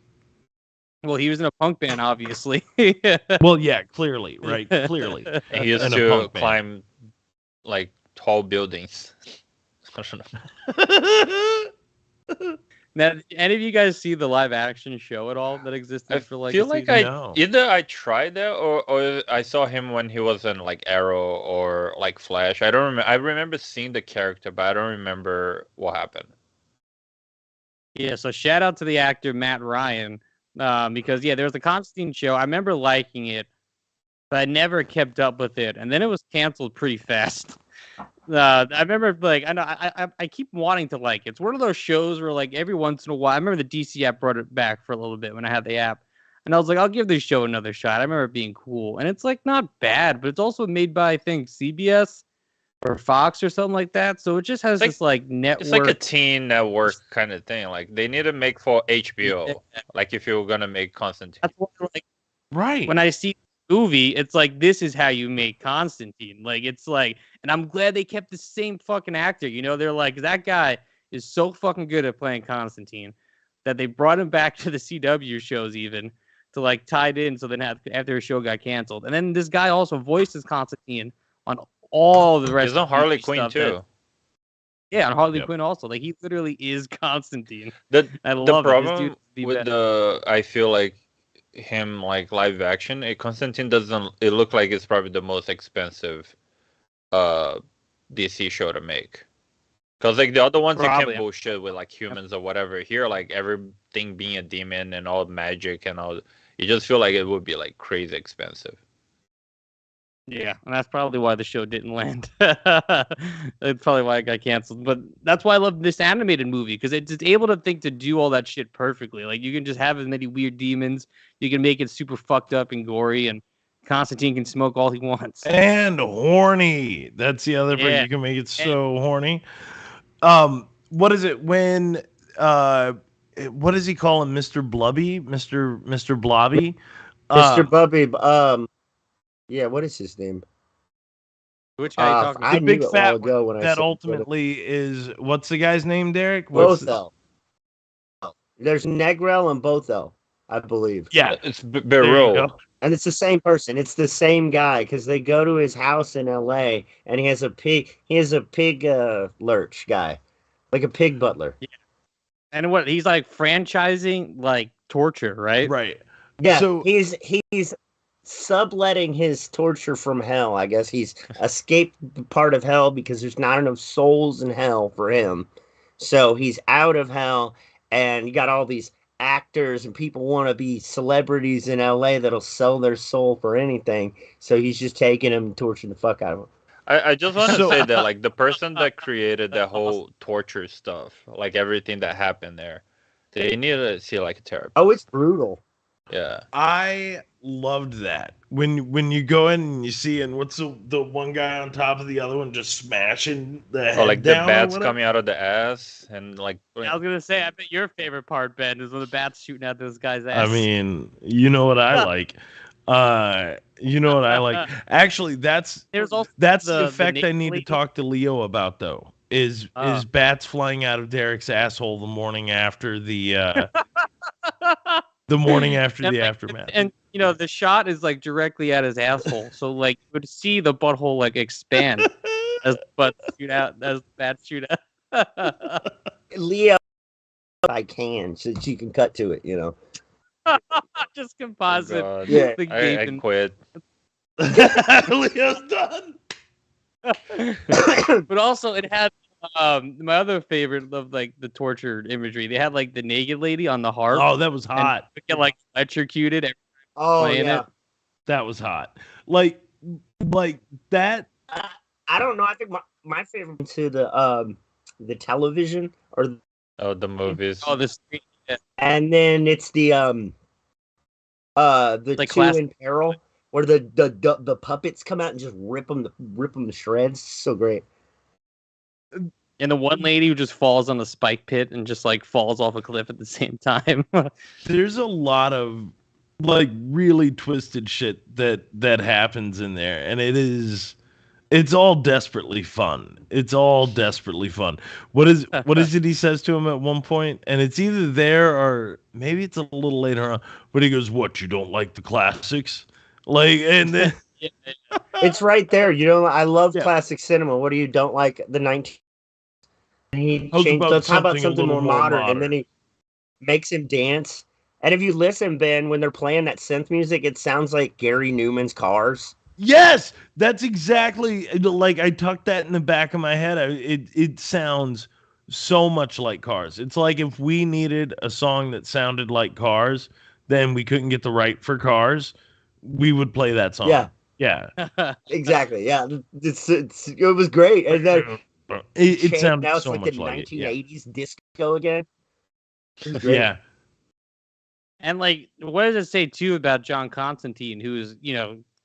Well, he was in a punk band, obviously. Well, yeah, clearly, right? Clearly. And he used In a to punk band. climb like tall buildings. I don't know. Now, did any of you guys see the live action show at all that existed I for like feel a like season? No. either I tried that or I saw him when he was in like Arrow or like Flash. I don't remember. I remember seeing the character, but I don't remember what happened. Yeah, so shout out to the actor Matt Ryan, because there was the Constantine show. I remember liking it, but I never kept up with it, and then it was canceled pretty fast. I remember like I know I keep wanting to like it. It's one of those shows where like every once in a while, I remember the DC app brought it back for a little bit when I had the app, and I was like, I'll give this show another shot. I remember it being cool, and it's like not bad, but it's also made by I think CBS or Fox or something like that. So it just has this like network. It's like a teen network kind of thing. Like they need to make for HBO. Like if you were gonna make Constantine. That's what, like Right. when I see the movie, it's like this is how you make Constantine. Like it's like, and I'm glad they kept the same fucking actor. You know, they're like that guy is so fucking good at playing Constantine that they brought him back to the CW shows even to like tie it in. So then after a show got canceled, and then this guy also voices Constantine on all the rest. He's on Harley of Quinn too. On Harley Quinn also. Like he literally is Constantine. The I love problem it. with I feel like him like live action, Constantine doesn't. It look like it's probably the most expensive DC show to make. Because like the other ones Probably. you can bullshit with like humans or whatever. Here like everything being a demon and all magic and all, you just feel like it would be like crazy expensive. Yeah, and that's probably why the show didn't land. That's probably why it got canceled. But that's why I love this animated movie, because it's able to think to do all that shit perfectly. Like you can just have as many weird demons, you can make it super fucked up and gory, and Constantine can smoke all he wants. And horny. That's the other part. Yeah. You can make it so horny. What is it when what does he call him? Mr. Blubby? Mr. Blobby? Mr. Bubby. Yeah, what is his name? Which guy you talking I about? The big knew it a fat while ago when I that said ultimately is what's the guy's name, Derek? What's Botho. There's Negrel and Botho, I believe. Yeah, It's there you Beryl. go. And it's the same person. It's the same guy because they go to his house in L.A. and he has a pig. He has a pig lurch guy, like a pig butler. And what he's like franchising like torture, right? Right. Yeah, So- he's subletting his torture from hell. I guess he's escaped the part of hell because there's not enough souls in hell for him. So he's out of hell, and you got all these actors and people want to be celebrities in LA that'll sell their soul for anything. So he's just taking them and torturing the fuck out of them. I just want to So- say that like the person that created that whole torture stuff, like everything that happened there, they need to see like a therapist. Oh, it's brutal. Yeah. I loved that when you go in and you see, and what's the one guy on top of the other one just smashing the head Or like the down or bats whatever? coming out of the ass and like I was gonna say, I bet your favorite part, Ben, is when the bats shooting at this guy's ass. I mean, you know what I like. You know what I like. Actually, that's There's also the the effect I naked need to lady. talk to Leo about though. Is bats flying out of Derek's asshole the morning after the morning after And, the like, aftermath. And you know, the shot is like directly at his asshole, so like you would see the butthole like expand as bats shoot out. Leo, I can, so that you can cut to it, you know. Just composite. God. Yeah. The I gaping. quit. Leo's done. But also it had my other favorite of like the torture imagery. They had like the naked lady on the harp. Oh, that was and hot. get like electrocuted. And Oh playing yeah. it. That was hot. Like that. I don't know. I think my favorite to the television or Oh, the movies. Oh, this. and then it's the Like two class- in peril where the puppets come out and just rip them to shreds. So great. And the one lady who just falls on the spike pit and just like falls off a cliff at the same time. There's a lot of like really twisted shit that happens in there, and it is It's all desperately fun. It's all desperately fun. What is it he says to him at one point? And it's either there or maybe it's a little later on. But he goes, "What, you don't like the classics?" Like, and then It's right there. You know, I love Yeah. classic cinema. What do you don't like the 19? And he How changed. about Let's how about something a something little more more modern? And then modern? he makes him dance. And if you listen, Ben, when they're playing that synth music, it sounds like Gary Newman's Cars. yes, that's exactly like I tucked that in the back of my head. It sounds so much like Cars. It's like if we needed a song that sounded like Cars, then we couldn't get the right for Cars, we would play that song. Yeah, Yeah. exactly. Yeah, it was great. And then It sounded now it's so like the much like it. Yeah. 1980s disco again. It was great. Yeah. And like, what does it say too about John Constantine, who's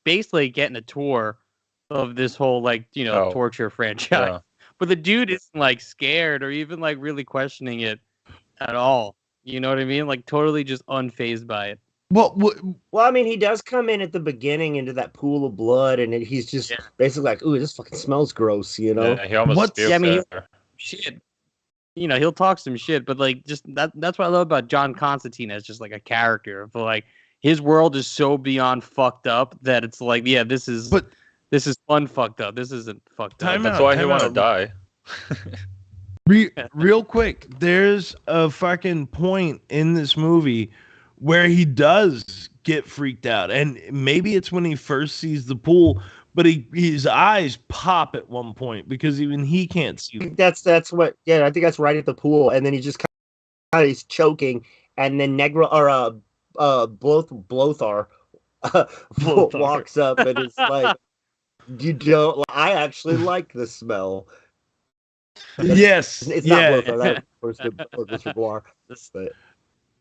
basically getting a tour of this whole Oh. torture franchise? Yeah. But the dude isn't like scared or even like really questioning it at all. You know what I mean? Like totally just unfazed by it. Well, Well, I mean, he does come in at the beginning into that pool of blood, and he's just basically like, "Ooh, this fucking smells gross," you know. Yeah, he almost What's- puked Yeah, I mean, there. Shit. He'll talk some shit, but like just that's what I love about John Constantine as just like a character. But like his world is so beyond fucked up that it's like, yeah, this is fun fucked up. This isn't fucked up. Time That's out, why he time want to out. die. Real quick, there's a fucking point in this movie where he does get freaked out, and maybe it's when he first sees the pool, but his eyes pop at one point because even he can't see. I think that's what. Yeah, I think that's right at the pool, and then he just kind of is choking, and then Negro or Blothar walks up and it's like, you don't. I actually like the smell. Yes, It's yeah, not Blothar. That was Mr. Blar. But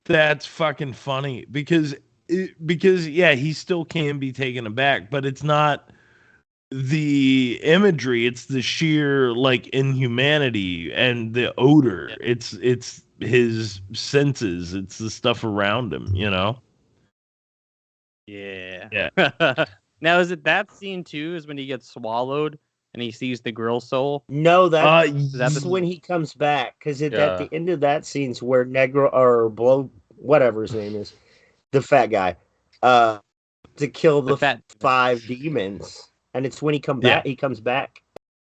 that's fucking funny because yeah, he still can be taken aback, but it's not the imagery, it's the sheer like inhumanity and the odor. It's his senses, it's the stuff around him, you know. Yeah. Now is it that scene too? Is when he gets swallowed and he sees the girl soul? no, that's That's when he comes back, because at Yeah. the end of that scene's where Negro or whatever his name is, the fat guy, to kill the fat 5 demons, and it's when he comes Yeah. back. He comes back.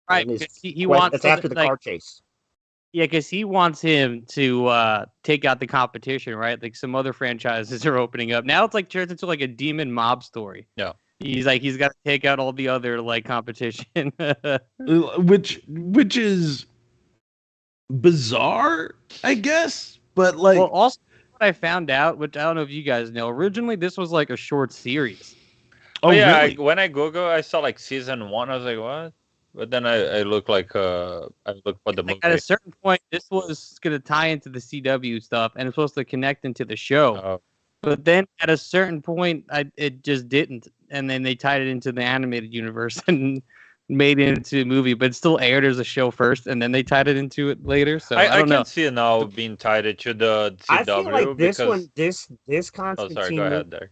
right. and 'Cause He wants That's after the like, car chase. yeah, because he wants him to take out the competition, right? Like some other franchises are opening up. Now it's like turns into like a demon mob story. Yeah. He's got to take out all the other like competition. Which is bizarre, I guess, but like Well, also what I found out, which I don't know if you guys know, originally this was like a short series. oh yeah, really? when I Google, I saw like season 1. I was like, what? But then I look like I look for the movie. Like at a certain point, this was going to tie into the CW stuff, and it's supposed to connect into the show. Oh. But then at a certain point, it just didn't, and then they tied it into the animated universe and made it into a movie. But it still aired as a show first, and then they tied it into it later. So I I don't know. can see it now being tied to the CW. I feel like this because... one, this Oh, Constantine. sorry. Go ahead, Derek.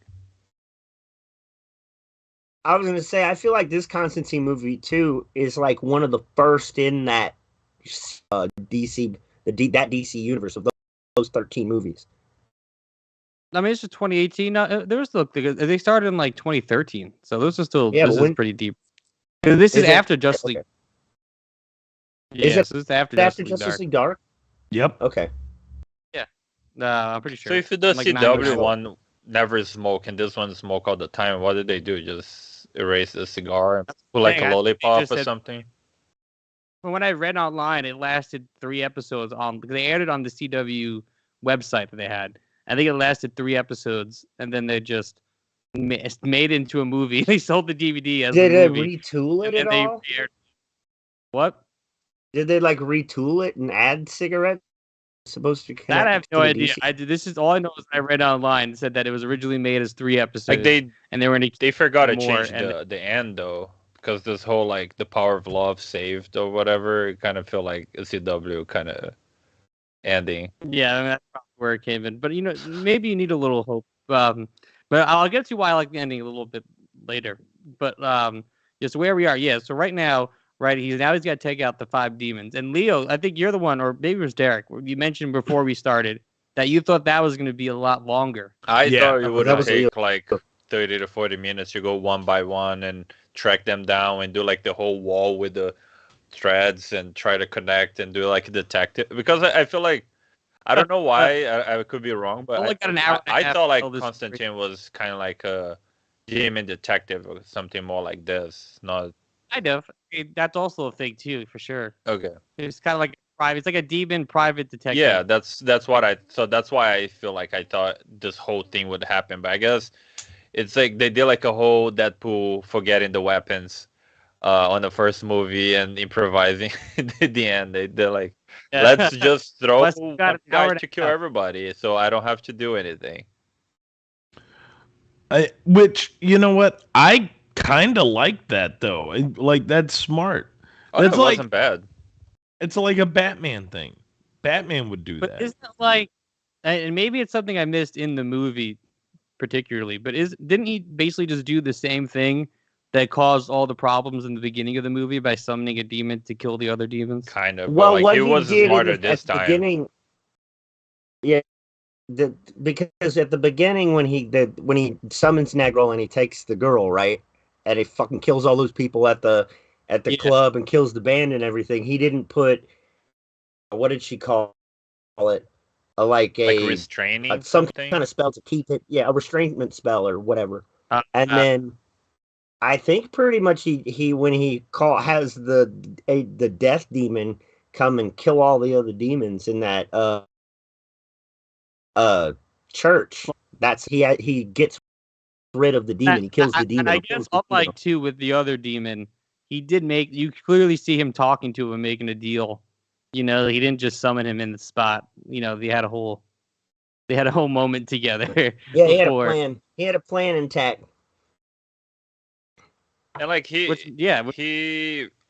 I was gonna say, I feel like this Constantine movie too is like one of the first in that DC, that DC universe of those 13 movies. I mean, it's just 2018. There was still they started in like 2013, so this is still Yeah, this but is pretty deep. This is it- after Justice League. okay. Yeah, Is it so this is after After Justice League Justice Dark. League Dark. Yep. Okay. I'm pretty sure. So if the Like 9 CW years old. one never smoke and this one smoke all the time, what did they do? Just erase the cigar and put like thing, a I think they lollipop just or said- something? From what I read online, it lasted 3 episodes on because they aired it on the CW website that they had. I think it lasted 3 episodes, and then they just made it into a movie. They sold the DVD as Did a they movie. retool it and at then all? they aired. What? Did they like retool it and add cigarettes? Supposed to connect That I have to no the idea. DC? This is all I know is I read online. It said that it was originally made as 3 episodes, Like and they were in they forgot to more, change and- the end though, because this whole like the power of love saved or whatever. It kind of feel like a CW kind of ending. Yeah, I mean, that's probably where it came in. But maybe you need a little hope. But I'll get to why I like the ending a little bit later. But Just where we are. Yeah. So right now, right, he's got to take out the 5 demons. And Leo, I think you're the one, or maybe it was Derek. You mentioned before we started that you thought that was going to be a lot longer. I thought it would that was Leo. take like 30 to 40 minutes to go one by one and track them down and do like the whole wall with the threads and try to connect and do like a detective. Because I feel like, I don't know why, I could be wrong, but Only got an hour and a I half thought to like tell this Constantine was kind of like a demon detective or something more like this. Not Kind of. That's also a thing too, for sure. okay. It's kind of like private. It's like a demon private detective. Yeah, that's what I. So that's why I feel like I thought this whole thing would happen. But I guess it's like they did like a whole Deadpool forgetting the weapons on the first movie and improvising at the end. They're like, let's just throw Plus, one you got an guy hour and to a kill half. everybody, so I don't have to do anything. Which, you know what? I kind of like that though. Like that's smart. Oh, That's no, it like wasn't bad. it's like a Batman thing. Batman would do But that. isn't it like, and maybe it's something I missed in the movie particularly, but didn't he basically just do the same thing that caused all the problems in the beginning of the movie by summoning a demon to kill the other demons? Kind of. But Well, like, what he he was did smarter at this the time. beginning, yeah, because at the beginning when he summons Negro and he takes the girl, right, and he fucking kills all those people at the Yeah. club and kills the band and everything. He didn't put, what did she call it? Like A restraining some something. kind of spell to keep it, yeah, a restrainment spell or whatever. Uh, And then I think pretty much he when he has the death demon come and kill all the other demons in that church. That's he gets rid of the demon. He kills the demon. And I He guess kills the unlike too with the other demon, he did make you clearly see him talking to him, making a deal. You know, he didn't just summon him in the spot. You know, they had a whole moment together. Yeah, he had a before. plan. He had a plan intact. And like he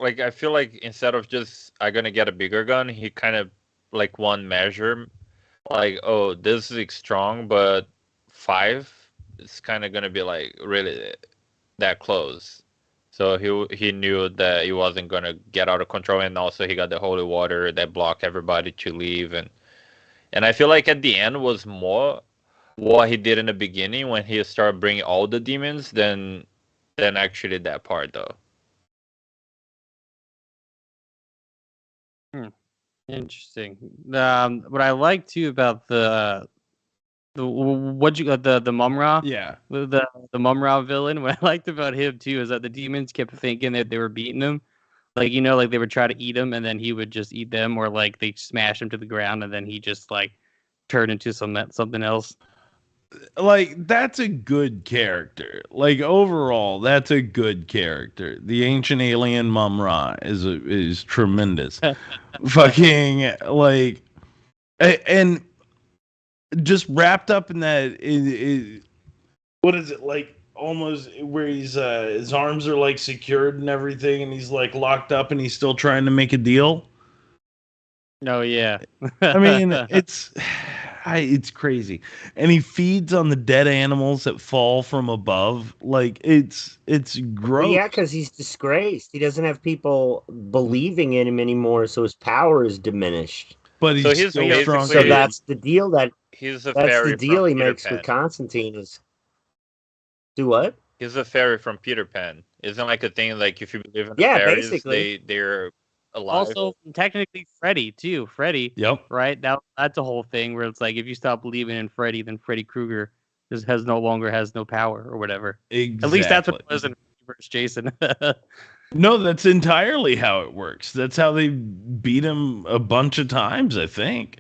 like, I feel like instead of just I'm gonna get a bigger gun, he kind of like one measure, like, oh, this is strong, but 5 is kind of gonna be like really that close. So he knew that he wasn't gonna get out of control, and also he got the holy water that blocked everybody to leave, and I feel like at the end was more what he did in the beginning when he started bringing all the demons than actually that part though. Interesting. What I like too about the Mumra, Yeah. the Mumra villain. What I liked about him too is that the demons kept thinking that they were beating him, like, you know, like they would try to eat him and then he would just eat them, or like they smash him to the ground and then he just like turned into something else. Like that's a good character. Like overall, that's a good character. The ancient alien Mum-Ra is tremendous. Fucking like, and just wrapped up in that. What is it like? Almost where he's his arms are like secured and everything, and he's like locked up, and he's still trying to make a deal. Oh yeah. I mean, it's crazy, and he feeds on the dead animals that fall from above. Like it's gross. Well, yeah, because he's disgraced. He doesn't have people believing in him anymore, so his power is diminished. But he's So he's still basically- strong. So that's the deal He's a that's fairy the deal from he Peter makes Pan. with Constantine is do what? He's a fairy from Peter Pan. Isn't like a thing like if you believe in Yeah, fairies, basically. they're alive. Also, technically, Freddy too. Freddy, Yep. right? That's a whole thing where it's like if you stop believing in Freddy, then Freddy Krueger just has no power or whatever. Exactly. At least that's what it was in versus Jason. No, that's entirely how it works. That's how they beat him a bunch of times, I think.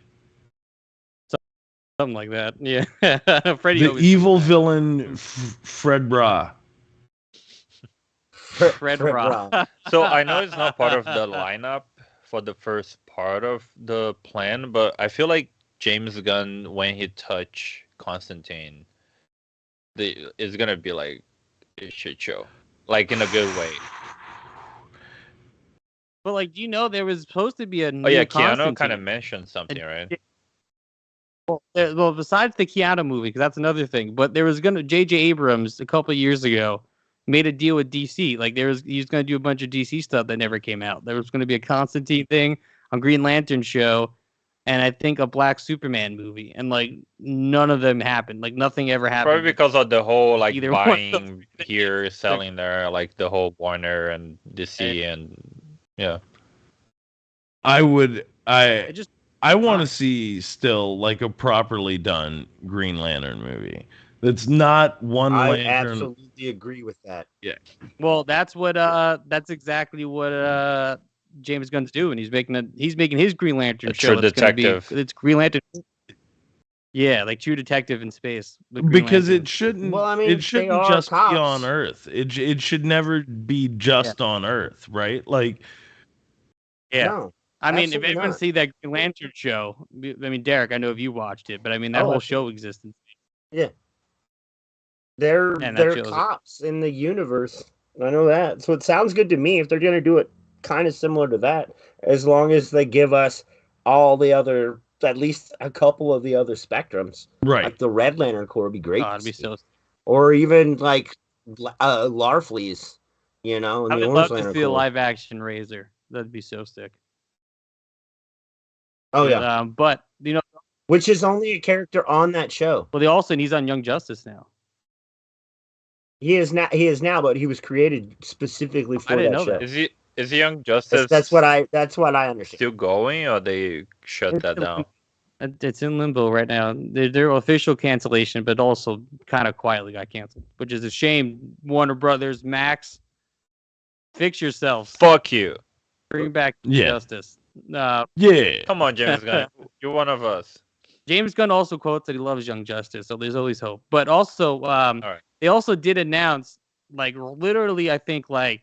Something like that. Yeah. Freddy. The always evil villain, Fred Bra. Fred Bra. Bra. So I know it's not part of the lineup for the first part of the plan, but I feel like James Gunn, when he touch Constantine, it's gonna be like a shit show, like in a good way. But like, do you know there was supposed to be a new Oh yeah, Keanu Constantine? kind of mentioned something, right? Well, besides the Keanu movie, because that's another thing. But there was J.J. Abrams a couple of years ago made a deal with DC. Like he's going to do a bunch of DC stuff that never came out. There was going to be a Constantine thing, a Green Lantern show, and I think a Black Superman movie. And like none of them happened. Like nothing ever happened. Probably because of the whole like Either one of those. buying here, selling there, like the whole Warner and DC and yeah. I would. It just I want to see still like a properly done Green Lantern movie. That's not one I lantern. absolutely agree with that. well, that's exactly what James Gunn's doing. He's making his Green Lantern A show. True that's gonna be- Detective. It's Green Lantern. Yeah, like True Detective in space. with Green Because Lantern. it shouldn't. Well, I mean, it shouldn't they are just cops. be on Earth. It should never be just on Earth, right? Like, Yeah. No. I mean, if absolutely everyone not. see that Green Lantern show, I mean, Derek, I know if you watched it, but I mean that Oh, whole absolutely. show existed. They're And that they're shows it. cops in the universe. I know that. So it sounds good to me if they're gonna do it kind of similar to that, as long as they give us all the other, at least a couple of the other spectrums. right. Like the Red Lantern Corps would be great. Oh, to it'd be see. so. Or even like Larfleeze, you know, in I the would Orange love to Lantern see a Corps. live action Razor. That'd be so sick. Oh yeah, But you know, which is only a character on that show. well, he's on Young Justice now. He is now, but he was created specifically for I didn't that know show. that. Is Young Justice That's what I understand. still going, or they shut It's that still- down? It's in limbo right now. Their official cancellation, but also kind of quietly got canceled, which is a shame. Warner Brothers, Max, fix yourselves. Fuck you! Bring back Yeah. Justice. Yeah. Come on, James Gunn, you're one of us. James Gunn also quotes that he loves Young Justice, so there's always hope. But also, right. they also did announce, like literally, I think like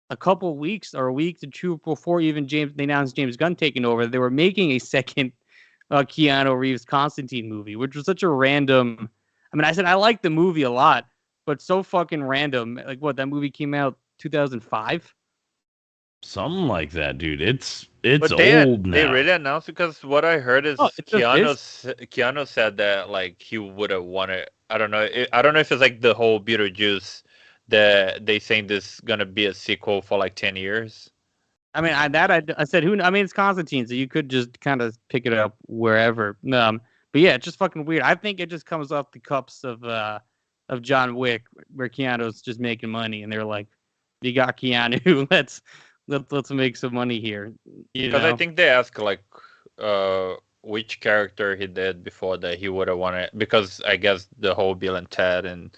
a couple weeks or a week to two before even they announced James Gunn taking over, they were making a second Keanu Reeves Constantine movie, which was such a random. I mean, I said I like the movie a lot, but so fucking random. Like what, that movie came out 2005. Something like that, dude. It's But old now. they really announced, because what I heard is Oh, it's Keanu said that like he would have wanted. I don't know. I don't know if it's like the whole Beetlejuice that they saying this gonna be a sequel for like 10 years. I mean, I said who? I mean, it's Constantine, so you could just kind of pick it up wherever. But yeah, it's just fucking weird. I think it just comes off the cups of John Wick, where Keanu's just making money, and they're like, "You got Keanu, let's make some money here." Because I think they asked like which character he did before that he would have wanted, because I guess the whole Bill and Ted and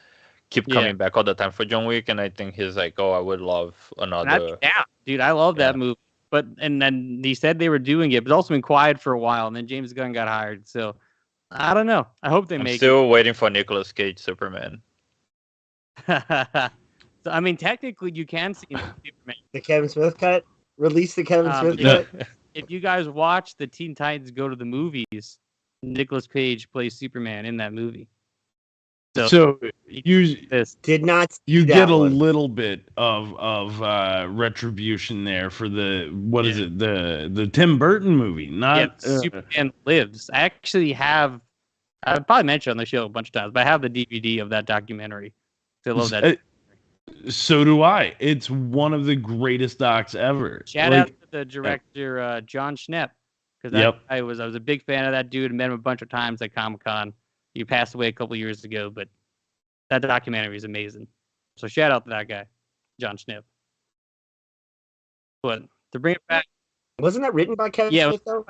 keep coming back all the time for John Wick, and I think he's like, oh, I would love another. Yeah, dude, I love that movie. But and then he said they were doing it, but it's also been quiet for a while, and then James Gunn got hired. So I don't know. I hope they I'm make still waiting for Nicolas Cage Superman. it. So I mean, technically, you can see Superman. The Kevin Smith cut. Release the Kevin Smith yeah. cut. If you guys watch the Teen Titans Go to the Movies, Nicolas Cage plays Superman in that movie. So you Did not. See you that get a one. little bit of retribution there for the is it, the Tim Burton movie, not Superman Lives. I actually have. I've probably mentioned on the show a bunch of times, but I have the DVD of that documentary. I love that. So do I. It's one of the greatest docs ever. Shout out to the director John Schnepp, because I was a big fan of that dude and met him a bunch of times at Comic-Con. He passed away a couple years ago, but that documentary is amazing. So shout out to that guy, John Schnepp. But to bring it back, wasn't that written by Kevin Smith though?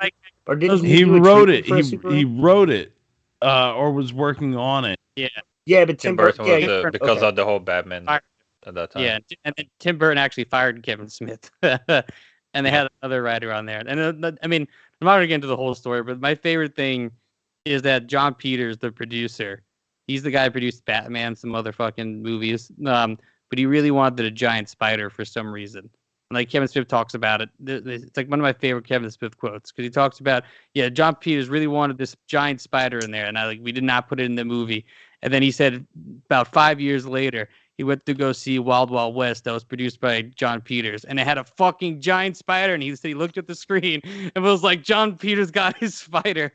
Or did he wrote it? He wrote it, or was working on it. Yeah, but Tim Burton was because of the whole Batman at that time. Yeah, and then Tim Burton actually fired Kevin Smith, and they had another writer on there. And I mean, I'm not gonna get into the whole story, but my favorite thing is that John Peters, the producer, he's the guy who produced Batman, some other fucking movies. But he really wanted a giant spider for some reason. And like Kevin Smith talks about it. It's like one of my favorite Kevin Smith quotes, because he talks about, John Peters really wanted this giant spider in there, and we did not put it in the movie. And then he said about 5 years later, he went to go see Wild Wild West that was produced by John Peters, and it had a fucking giant spider, and he said he looked at the screen and was like, John Peters got his spider.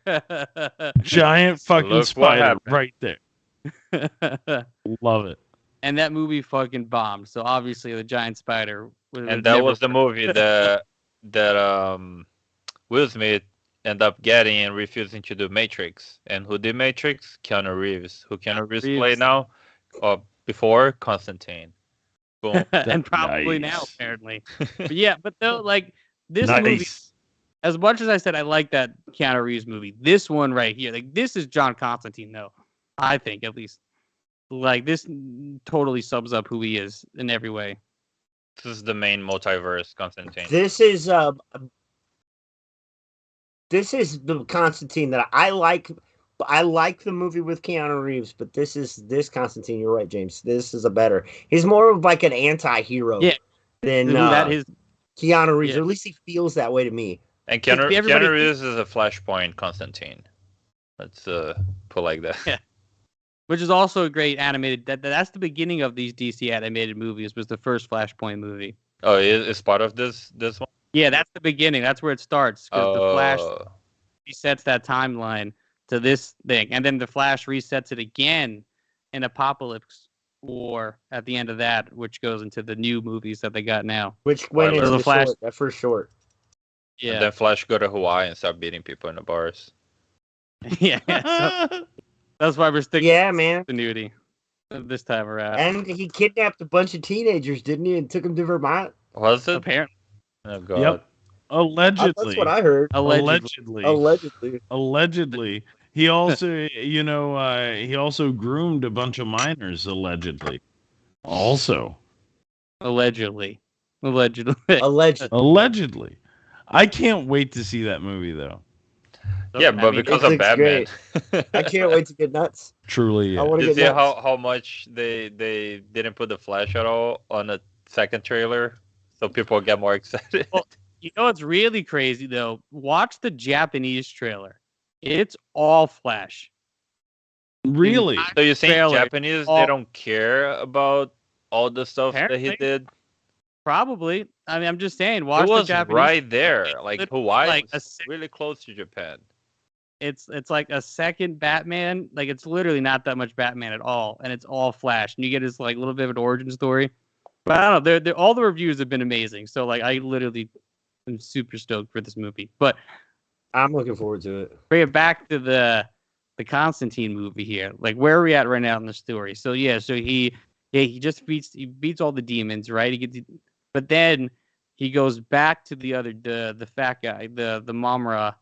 Giant fucking spider right there. Love it. and that movie fucking bombed. So obviously, the giant spider. And that was the movie that Will Smith ended up getting and refusing to do Matrix. And who did Matrix? Keanu Reeves. Who Keanu Reeves play now? Before Constantine. Boom. And probably now, Nice. apparently. But yeah, but though, like this movie, as much as I said I like that Keanu Reeves movie, this one right here, like this is John Constantine, though. I think at least, like this totally sums up who he is in every way. This is the main multiverse, Constantine. This is the Constantine that I like. I like the movie with Keanu Reeves, but this Constantine. You're right, James. This is a better. He's more of like an anti-hero than that is Keanu Reeves. Or at least he feels that way to me. And Keanu Reeves is a Flashpoint Constantine. Let's put like that. Yeah. Which is also a great animated. That's the beginning of these DC animated movies. Was the first Flashpoint movie. Oh, it's part of this one. Yeah, that's the beginning. That's where it starts. Because the Flash resets that timeline to this thing, and then the Flash resets it again in Apocalypse War at the end of that, which goes into the new movies that they got now. Which went into the Flash. That first short. Yeah. And then Flash go to Hawaii and start beating people in the bars. Yeah. So that's why we're sticking man. continuity this time around. And he kidnapped a bunch of teenagers, didn't he? And took them to Vermont. Was it? Apparently. Oh god. Yep. Allegedly. That's what I heard. Allegedly. He also, he also groomed a bunch of minors, allegedly. Allegedly. Allegedly. I can't wait to see that movie, though. Yeah, but because of Batman. I can't wait to get nuts. Truly. I want to You get see nuts. how much they didn't put the Flash at all on the second trailer, so people get more excited. Well, you know what's really crazy though? Watch the Japanese trailer. It's all Flash. Really? So you think Trailer, Japanese all- they don't care about all the stuff that he Apparently. did? Probably. I mean, I'm just saying. Watch It was the Japanese. right there. Like literally Hawaii like was really close to Japan. It's like a second Batman. Like it's literally not that much Batman at all, and it's all Flash. And you get his like little bit of an origin story. But I don't know. They're all the reviews have been amazing. So like, I literally am super stoked for this movie. But I'm looking forward to it. bring it back to the Constantine movie here. Like, where are we at right now in the story? So yeah, so he just beats all the demons, right? But then he goes back to the fat guy, the Mumra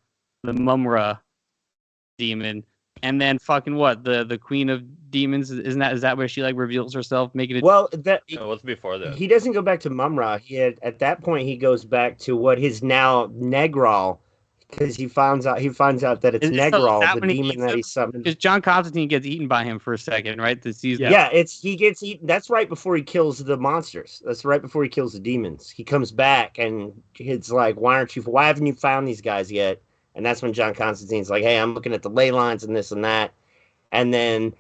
demon, and then fucking what? The Queen of Demons, is that where she like reveals herself, making it? Well, It was before that. he doesn't go back to Mumra. At that point he goes back to what his now Negral, because he finds out that it's Is Negral, that the when he demon eats that him? he summoned. Because John Constantine gets eaten by him for a second, right? This season. Yeah, he gets eaten. That's right before he kills the monsters. That's right before he kills the demons. He comes back and it's like, why haven't you found these guys yet? And that's when John Constantine's like, hey, I'm looking at the ley lines and this and that. And then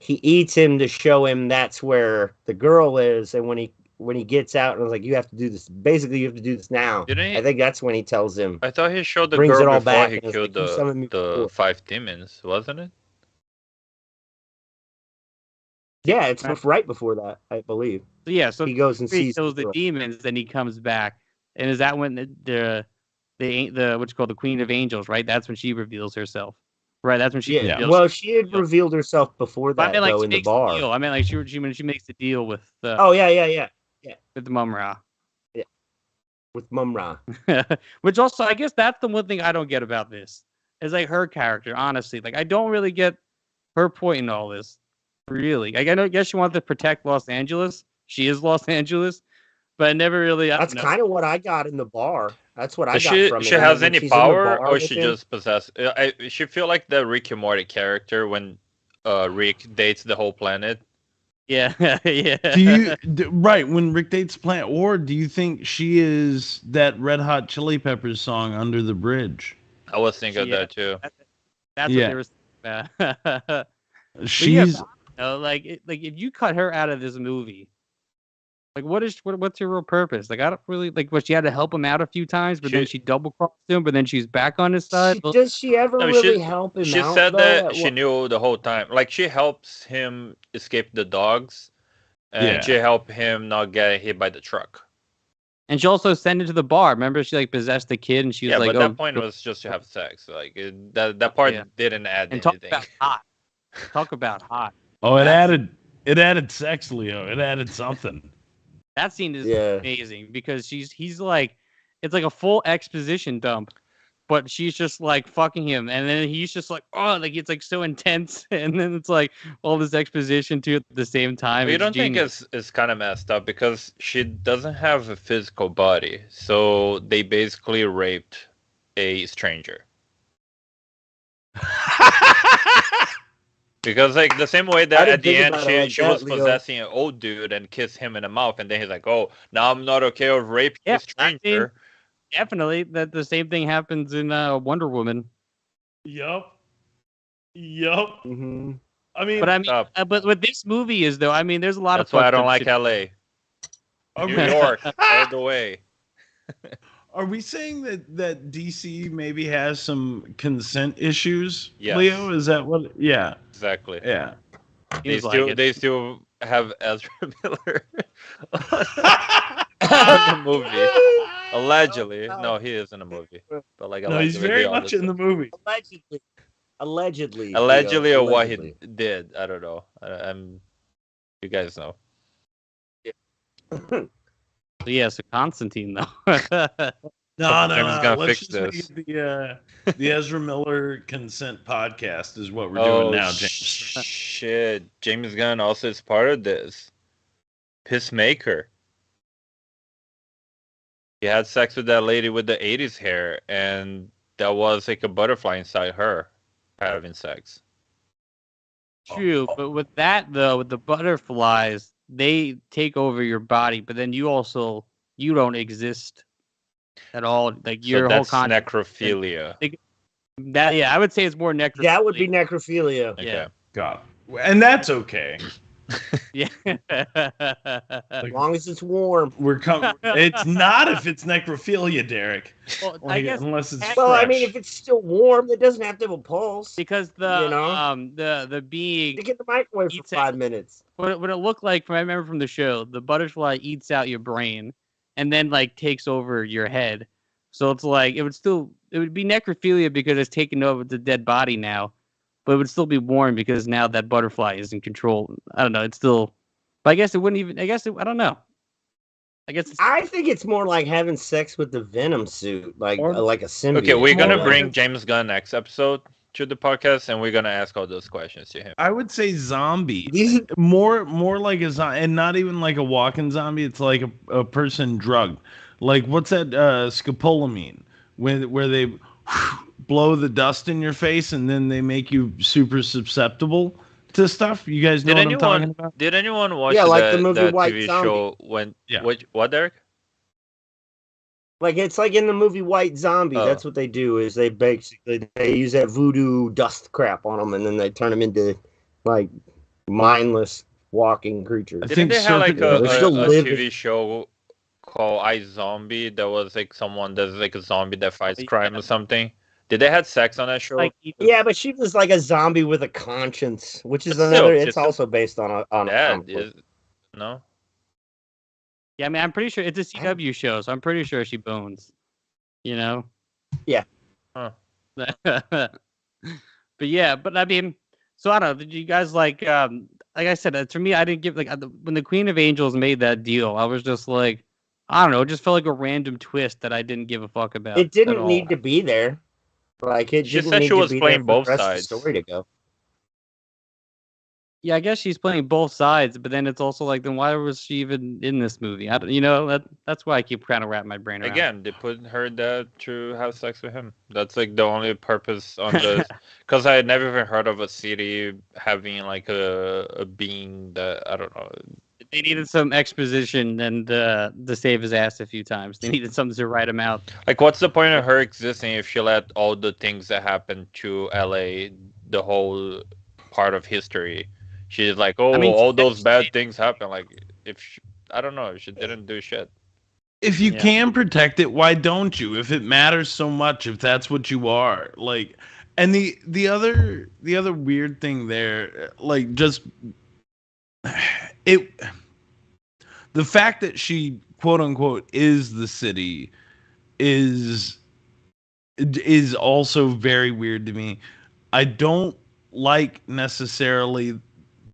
he eats him to show him that's where the girl is. And when he gets out, and I was like, you have to do this. Basically, you have to do this now. Didn't he? I think that's when he tells him. I thought he showed the Brings it girl all before back he and it's killed like, you summoned me the before. 5 demons, wasn't it? Yeah, it's right before that, I believe. So yeah, so He goes and he sees kills the girl. demons, then he comes back, and is that when the what's called the Queen of Angels, right? That's when she reveals herself, right? That's when she Yeah. reveals. Well, she had revealed herself before But I that, mean, like though, she in the makes bar. deal. I mean, like when she makes the deal with Oh yeah, with the Mumra. with Mumra. Which also, I guess that's the one thing I don't get about this is like her character. Honestly, like I don't really get her point in all this. Really, like I guess she wanted to protect Los Angeles. She is Los Angeles, but I never really. That's kind of what I got in the bar. That's what I Does got from it. she has When any she's in the power, bar or with she him. just possesses? She feel like the Rick and Morty character when Rick dates the whole planet. Yeah, yeah. Right, when Rick dates Plant, or do you think she is that Red Hot Chili Peppers song "Under the Bridge"? I was thinking of Yeah. that too. That's Yeah. what they were about. She's Like if you cut her out of this movie, like what's her real purpose? Like I don't really like what she had to help him out a few times, but then she double crossed him, but then she's back on his side. Does she ever No, really help him She out? said though, that at she what- knew the whole time. Like she helps him escape the dogs, and she helped him not get hit by the truck. And she also sent it to the bar. Remember, she like possessed the kid, and she was like, but "Oh." that point was just to have sex. Like that part didn't add and anything. talk about hot. Talk about hot. Oh, it added sex, Leo. It added something. That scene is amazing because he's like, it's like a full exposition dump, but she's just like fucking him, and then he's just like, oh, like it's like so intense, and then it's like all this exposition too at the same time. But you don't think it's kind of messed up because she doesn't have a physical body, so they basically raped a stranger. Because like the same way that at the end she was possessing an old dude and kissed him in the mouth, and then he's like, "Oh, now I'm not okay with raping a stranger." I mean, definitely, that the same thing happens in Wonder Woman. Yup. Mm-hmm. I mean, but what this movie is though, I mean, there's a lot That's of. That's why I don't like LA. New York, all the way. Are we saying that DC maybe has some consent issues, yes. Leo? Is that what? Yeah. Exactly. Yeah. They still have Ezra Miller in the movie. Allegedly. No, he is in the movie. But like, no, he's very much in the movie. Allegedly. Or what he did. I don't know. You guys know. Yeah, so Constantine though. No. Let's just this. make the Ezra Miller consent podcast is what we're doing now, James. Shit, James Gunn also is part of this. Peacemaker. He had sex with that lady with the 80s hair, and that was like a butterfly inside her having sex. True, but with that though, with the butterflies, they take over your body, but then you don't exist at all. Like your whole concept. Necrophilia. I would say it's more necrophilia. That would be necrophilia. Okay. Yeah. God, and that's okay. Yeah. As long as it's warm. We're coming. It's not if it's necrophilia, Derek. Well, I guess, unless it's well, fresh. I mean, if it's still warm, it doesn't have to have a pulse. Because the being stick it in the microwave for 5 minutes. What it looked like, I remember from the show, the butterfly eats out your brain and then like takes over your head. So it's like it would be necrophilia because it's taken over the dead body now. But it would still be warm because now that butterfly is in control. I don't know. It's still, but I guess it wouldn't even. I don't know. I think it's more like having sex with the Venom suit, like a symbiote. Okay, we're gonna bring James Gunn next episode to the podcast, and we're gonna ask all those questions to him. I would say zombie, more like a zombie, and not even like a walking zombie. It's like a person drugged. Like what's that scopolamine, where they blow the dust in your face and then they make you super susceptible to stuff. You guys know what I'm talking about? Did anyone watch the movie White TV Zombie show when? Yeah. What, Derek? Like it's like in the movie White Zombie. That's what they do. Is they use that voodoo dust crap on them and then they turn them into like mindless walking creatures. Didn't they have like a TV show called iZombie that was like someone that's like a zombie that fights crime or something? Did they have sex on that show? Yeah, but she was like a zombie with a conscience, which is another. It's also based on a no. Yeah, I mean, I'm pretty sure it's a CW show, so I'm pretty sure she bones. You know. Yeah. Huh. But I mean, so I don't know. Did you guys like I said, to me, I didn't give when the Queen of Angels made that deal, I was just like, I don't know, it just felt like a random twist that I didn't give a fuck about. It didn't need to be there. Like it she said she was playing both sides. Story to go. Yeah, I guess she's playing both sides, but then it's also like, then why was she even in this movie? That's why I keep trying to wrap my brain around. Again, they put her there to have sex with him. That's like the only purpose on this. Because I had never even heard of a city having like a being that I don't know. They needed some exposition and to save his ass a few times. They needed something to write him out. Like, what's the point of her existing if she let all the things that happened to LA, the whole part of history? She's like, all those bad things happen. Like, I don't know, she didn't do shit. If you can protect it, why don't you? If it matters so much, if that's what you are, like, and the other weird thing there, like, just The fact that she quote unquote is the city is also very weird to me. I don't like necessarily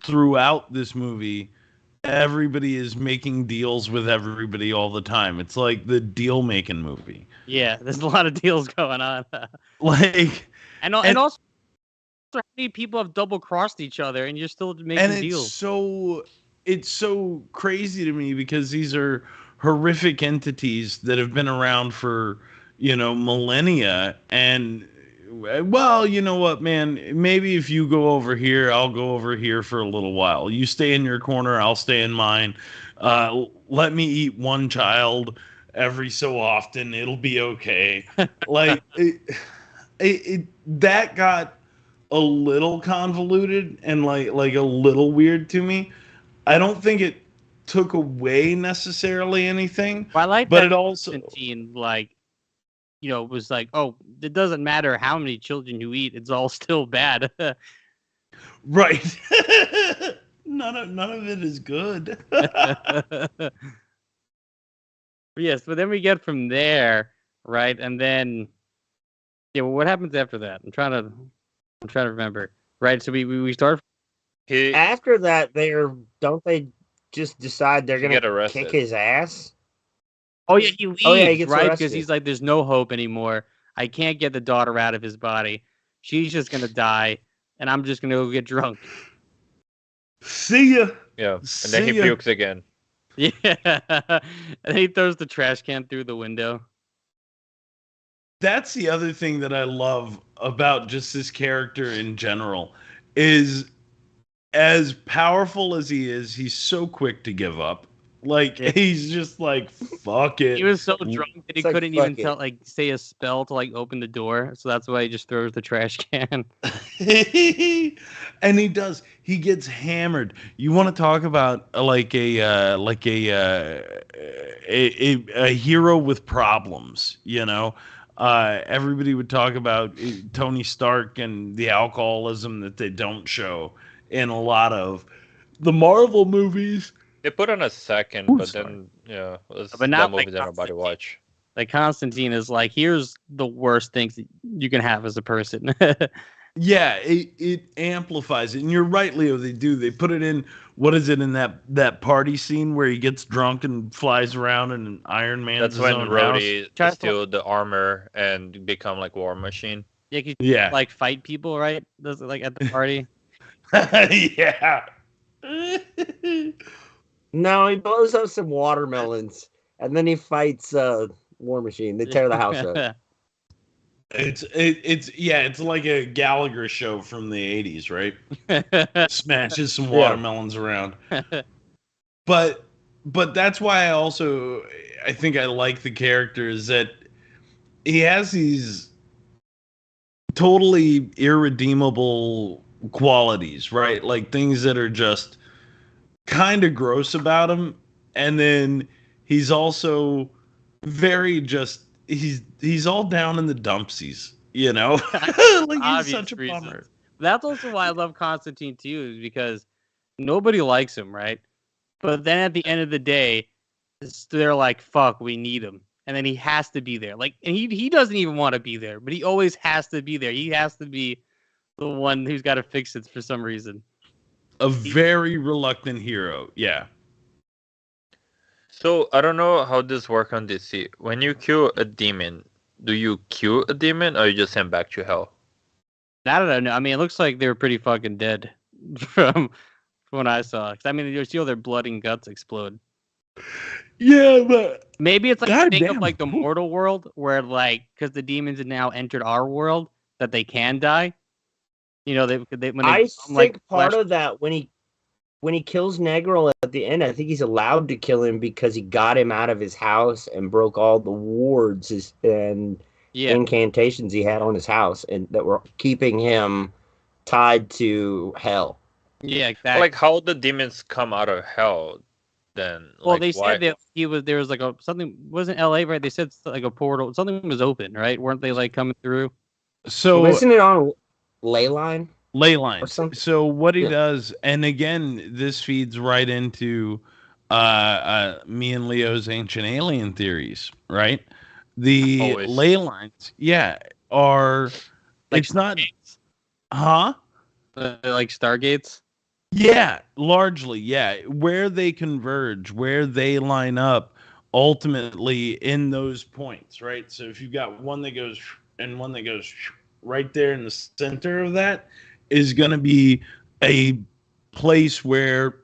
throughout this movie everybody is making deals with everybody all the time. It's like the deal making movie. Yeah, there's a lot of deals going on. Like and also how many people have double crossed each other and you're still making and deals. It's so crazy to me because these are horrific entities that have been around for, millennia. And well, you know what, man, maybe if you go over here, I'll go over here for a little while. You stay in your corner, I'll stay in mine. Let me eat one child every so often, it'll be okay. Like that got a little convoluted and like a little weird to me. I don't think it took away necessarily anything. Well, I like but that it also Constantine, was like, oh, it doesn't matter how many children you eat, it's all still bad. right. none of it is good. Yes, but then we get from there, right? And then well, what happens after that? I'm trying to remember. Right? So we start After that, don't they just decide they're He gonna get arrested. kick his ass? Oh yeah, he leaves, he gets right? Because arrested. he's like, there's no hope anymore. I can't get the daughter out of his body. She's just gonna die, and I'm just gonna go get drunk. See ya. Yeah, and then he See ya. pukes again. Yeah, and he throws the trash can through the window. That's the other thing that I love about just this character in general is as powerful as he is, he's so quick to give up. Like he's just like, fuck it. He was so drunk that he It's like, couldn't fuck even it. say a spell to open the door. So that's why he just throws the trash can. And he does. He gets hammered. You want to talk about a hero with problems, everybody would talk about Tony Stark and the alcoholism that they don't show in a lot of the Marvel movies. They put on a second, Ooh, but sorry. then But not that movie like that nobody Constantine. watch. Like Constantine is like, here's the worst things that you can have as a person. Yeah, it amplifies it. And you're right, Leo, they do. They put it in, what is it, in that party scene where he gets drunk and flies around and Iron Man's That's his when own Rhodey Try to- steal the armor and become like War Machine. Yeah, you Yeah. fight people, right? Does it at the party? Yeah. No, he blows up some watermelons, and then he fights War Machine. They tear the house up. It's like a Gallagher show from the 80s, right? Smashes some watermelons around. But that's why I think I like the character is that he has these totally irredeemable qualities, right? Like things that are just kind of gross about him, and then he's also very just he's all down in the dumpsies, like he's such a reasons. bummer. That's also why I love Constantine too, is because nobody likes him, right? But then at the end of the day, they're like, fuck, we need him. And then he has to be there. And he doesn't even want to be there, but he always has to be there. He has to be the one who's got to fix it for some reason. A very reluctant hero, yeah. So I don't know how this works on DC. When you kill a demon, do you kill a demon or you just send back to hell? I don't know. I mean, it looks like they were pretty fucking dead from what I saw. 'Cause, I mean, you see all their blood and guts explode. Yeah, but Maybe it's like a thing of goddamn. the mortal world, where because the demons have now entered our world, that they can die. When they I become, think part flesh. of that when he kills Negril at the end, I think he's allowed to kill him because he got him out of his house and broke all the wards and incantations he had on his house, and that were keeping him tied to hell. Yeah, exactly. Like how the demons come out of hell then? Well, like, they why? said that there was something, wasn't LA, right? They said like a portal, something was open, right? Weren't they coming through? So Isn't it on ley line? Ley Or lines. something? So what he Yeah. does, and again, this feeds right into me and Leo's ancient alien theories, right? The Always. ley lines, yeah, are Like it's not, Stargates. huh? Like Stargates. Yeah, largely, yeah. Where they converge, where they line up, ultimately in those points, right? So if you've got one that goes and one that goes right there in the center of that, is going to be a place where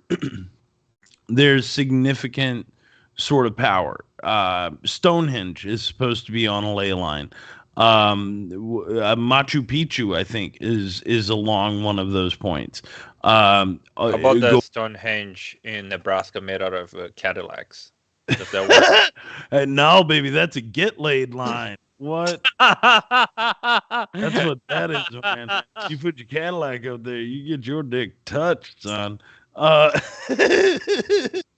there's significant sort of power. Stonehenge is supposed to be on a ley line. Machu Picchu, I think, is along one of those points. How about the Go. Stonehenge in Nebraska made out of Cadillacs? Does that work? No, baby, that's a get laid line. What? That's what that is, man. You put your Cadillac up there, you get your dick touched, son.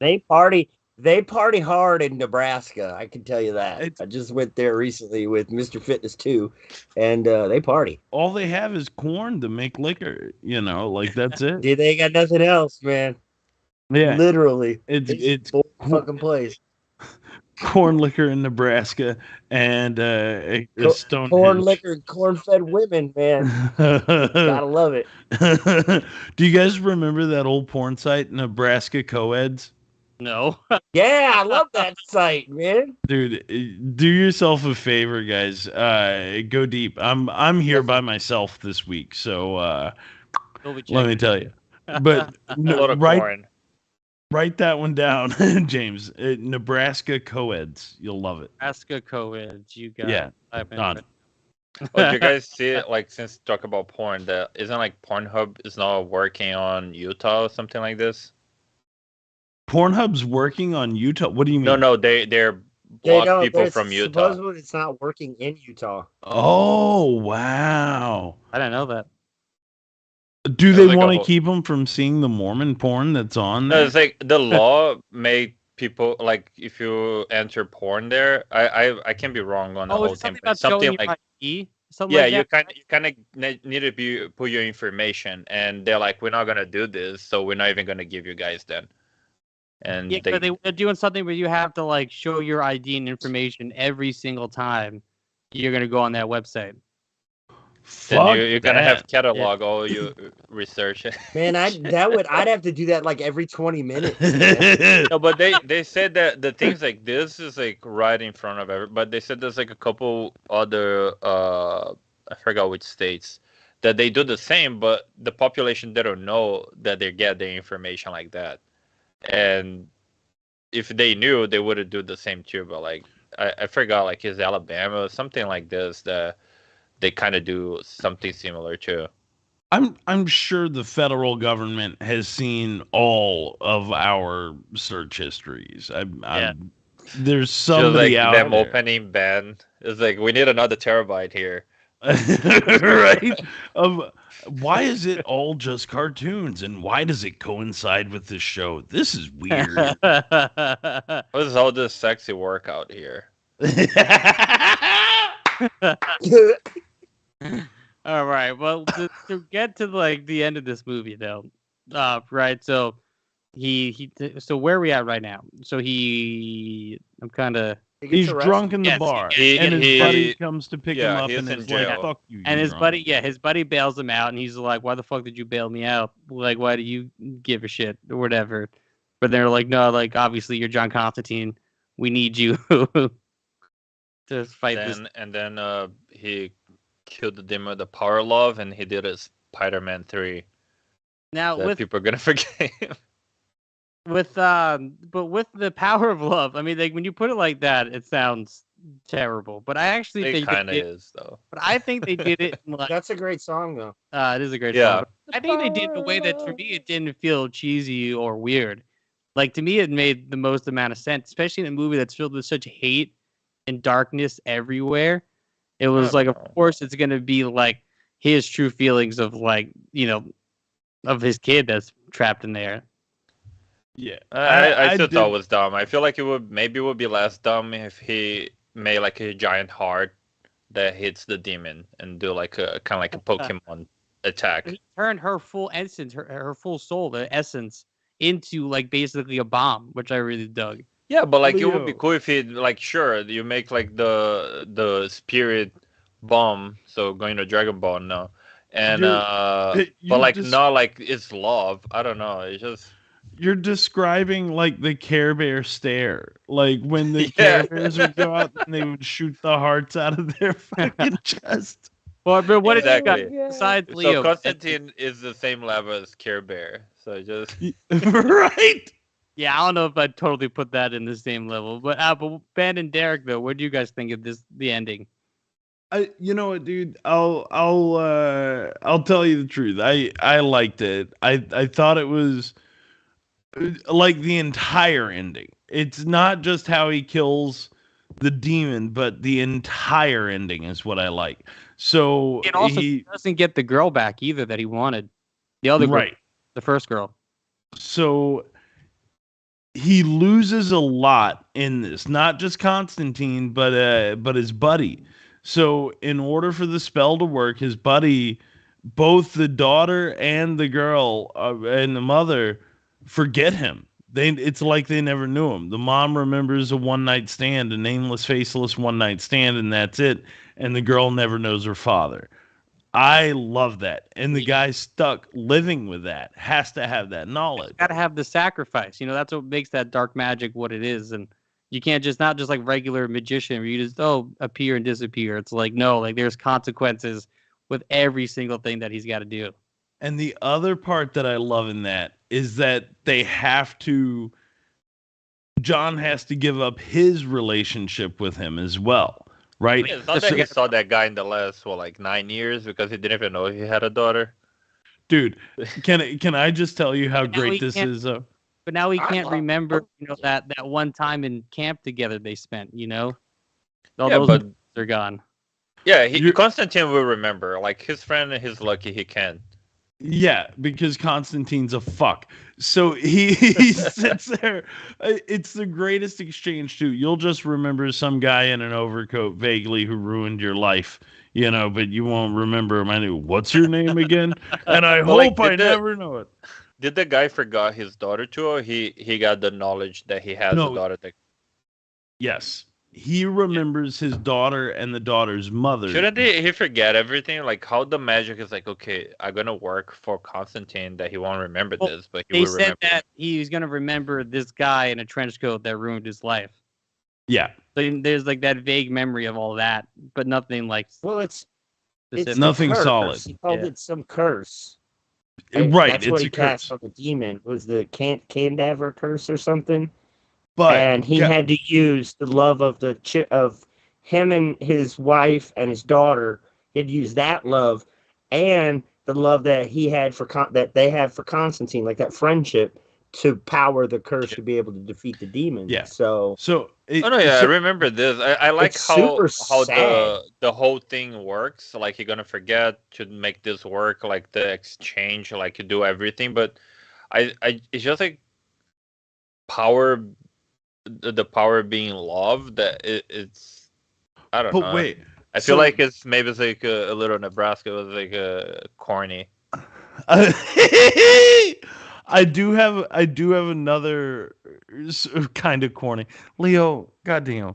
They party hard in Nebraska. I can tell you that. It's I just went there recently with Mr. Fitness 2, and they party. all they have is corn to make liquor, like that's it. Dude, they ain't got nothing else, man. Yeah, Literally, it's full fucking place. corn liquor in Nebraska and a Stonehenge. Corn liquor, corn-fed women, man. Gotta love it. Do you guys remember that old porn site, Nebraska Coeds? No. Yeah, I love that site, man. Dude, do yourself a favor, guys. Go deep. I'm here by myself this week, so let me tell you. But A lot of right corn. Write that one down, James. Nebraska Coeds. You'll love it. Nebraska co-eds. You got Yeah, it. done. Oh, do you guys see it? Like, since talk about porn, that isn't like Pornhub is not working on Utah or something like this. Pornhub's working on Utah. What do you mean? No, they're They block don't. people from Utah. Supposedly, it's not working in Utah. Oh, wow. I didn't know that. Do It they was like a want to whole- keep them from seeing the Mormon porn that's on No, there? it's like the law made people like if you enter porn there. I can be wrong on the Oh, whole it's thing. something But about something showing like your ID? Something yeah, like that? you kind of need to put your information, and they're like, we're not gonna do this, so we're not even gonna give you guys then. And Yeah, but they're doing something where you have to like show your ID and information every single time you're gonna go on that website. then Fuck you're gonna that. have catalog all your research. Man, I'd have to do that like every 20 minutes. Man. No, but they said that the things like this is like right in front of every. But they said there's like a couple other I forgot which states that they do the same, but the population they don't know that they get their information like that, and if they knew, they would do the same too. But like I forgot, like is Alabama or something like this that they kind of do something similar too. I'm sure the federal government has seen all of our search histories. There's Just somebody like out them there. opening ban. It's like we need another terabyte here. Right? Why is it all just cartoons and why does it coincide with this show? This is weird. What is all this sexy workout here? All right. Well, to get to like the end of this movie, though, right? So so where are we at right now? So I'm kind of. He's drunk in the Yes, bar, he- and his he- buddy comes to pick him yeah, up, he's and in is like, jail. "Fuck you." And you his drunk." his buddy bails him out, and he's like, "Why the fuck did you bail me out? Like, why do you give a shit or whatever?" But they're like, "No, like obviously you're John Constantine. We need you to fight this." And then he killed the demon with the power of love, and he did a Spider-Man 3 Now that people are gonna forget. but with the power of love, I mean, like when you put it like that, it sounds terrible. But I actually It think kind of they did, is though. but I think they did it in, like That's a great song, though. it is a great Yeah. song. But I think they did it in a way that for me it didn't feel cheesy or weird. Like to me, it made the most amount of sense, especially in a movie that's filled with such hate and darkness everywhere. It was like, of course, it's gonna be like his true feelings of like of his kid that's trapped in there. Yeah, I still did- thought it was dumb. I feel like it would be less dumb if he made like a giant heart that hits the demon and do like a kind of like a Pokemon attack. He turned her full essence, her full soul, the essence, into like basically a bomb, which I really dug. Yeah, but like it would be Leo. cool if it like sure you make like the spirit bomb, so going to Dragon Ball now, and You're but you're like just not like it's love. I don't know. It's just you're describing like the Care Bear stare, like when the yeah. Care Bears would go out and they would shoot the hearts out of their fucking chest. Well, but what did you Exactly. got besides So Leo? Constantine is the same level as Care Bear. So just Right? Yeah, I don't know if I'd totally put that in the same level, but Ben and Derek though, what do you guys think of the ending? You know what, dude? I'll tell you the truth. I liked it. I thought it was like the entire ending. It's not just how he kills the demon, but the entire ending is what I like. So And also, he he doesn't get the girl back either that he wanted. The other girl, right. the first girl. So he loses a lot in this, not just Constantine, but his buddy. So in order for the spell to work, his buddy, both the daughter and the girl and the mother, forget him. It's like they never knew him. The mom remembers a one night stand, a nameless, faceless one night stand, and that's it. And the girl never knows her father. I love that. And the guy stuck living with that has to have that knowledge. Got to have the sacrifice. You know, that's what makes that dark magic what it is. And you can't just not just like regular magician where you just appear and disappear. It's like no, like there's consequences with every single thing that he's got to do. And the other part that I love in that is that John has to give up his relationship with him as well, right? it's not that he saw that guy in the last like 9 years because he didn't even know he had a daughter. Dude, can I just tell you how Now great he this can't- is? But now he can't remember, you know, that one time in camp together they spent, you know? All Yeah, those but are gone. yeah, You're- Constantine will remember. Like his friend, he's lucky he can. Yeah, because Constantine's a fuck. So he sits there. It's the greatest exchange too. You'll just remember some guy in an overcoat vaguely who ruined your life, you know, but you won't remember my name. What's your name again? And I Well, like, hope I never know it. Did the guy forgot his daughter too, or he got the knowledge that he has No. a daughter? That... Yes. He remembers his daughter and the daughter's mother. Shouldn't he forget everything? Like how the magic is like, okay, I'm gonna work for Constantine that he won't remember Well, this, but he They will said remember. that he was going to remember this guy in a trench coat that ruined his life. Yeah. So there's like that vague memory of all that, but nothing like Well, it's specific. Nothing a curse. solid. He called Yeah. it some curse. Right. That's It's what a he cast curse. from the demon. Was the Candaver curse or something? But And he had to use the love of of him and his wife and his daughter. He had to use that love and the love that he had that they had for Constantine, like that friendship, to power the curse to be able to defeat the demon. Yeah. So oh no, yeah, I remember this. I like It's how super sad. the whole thing works. Like you're gonna forget to make this work, like the exchange, like you do everything. But I it's just like power, the power being love. That it's I don't know. But wait. I feel so- like it's like a little Nebraska. It was like corny. I do have another kind of corny. Leo, goddamn.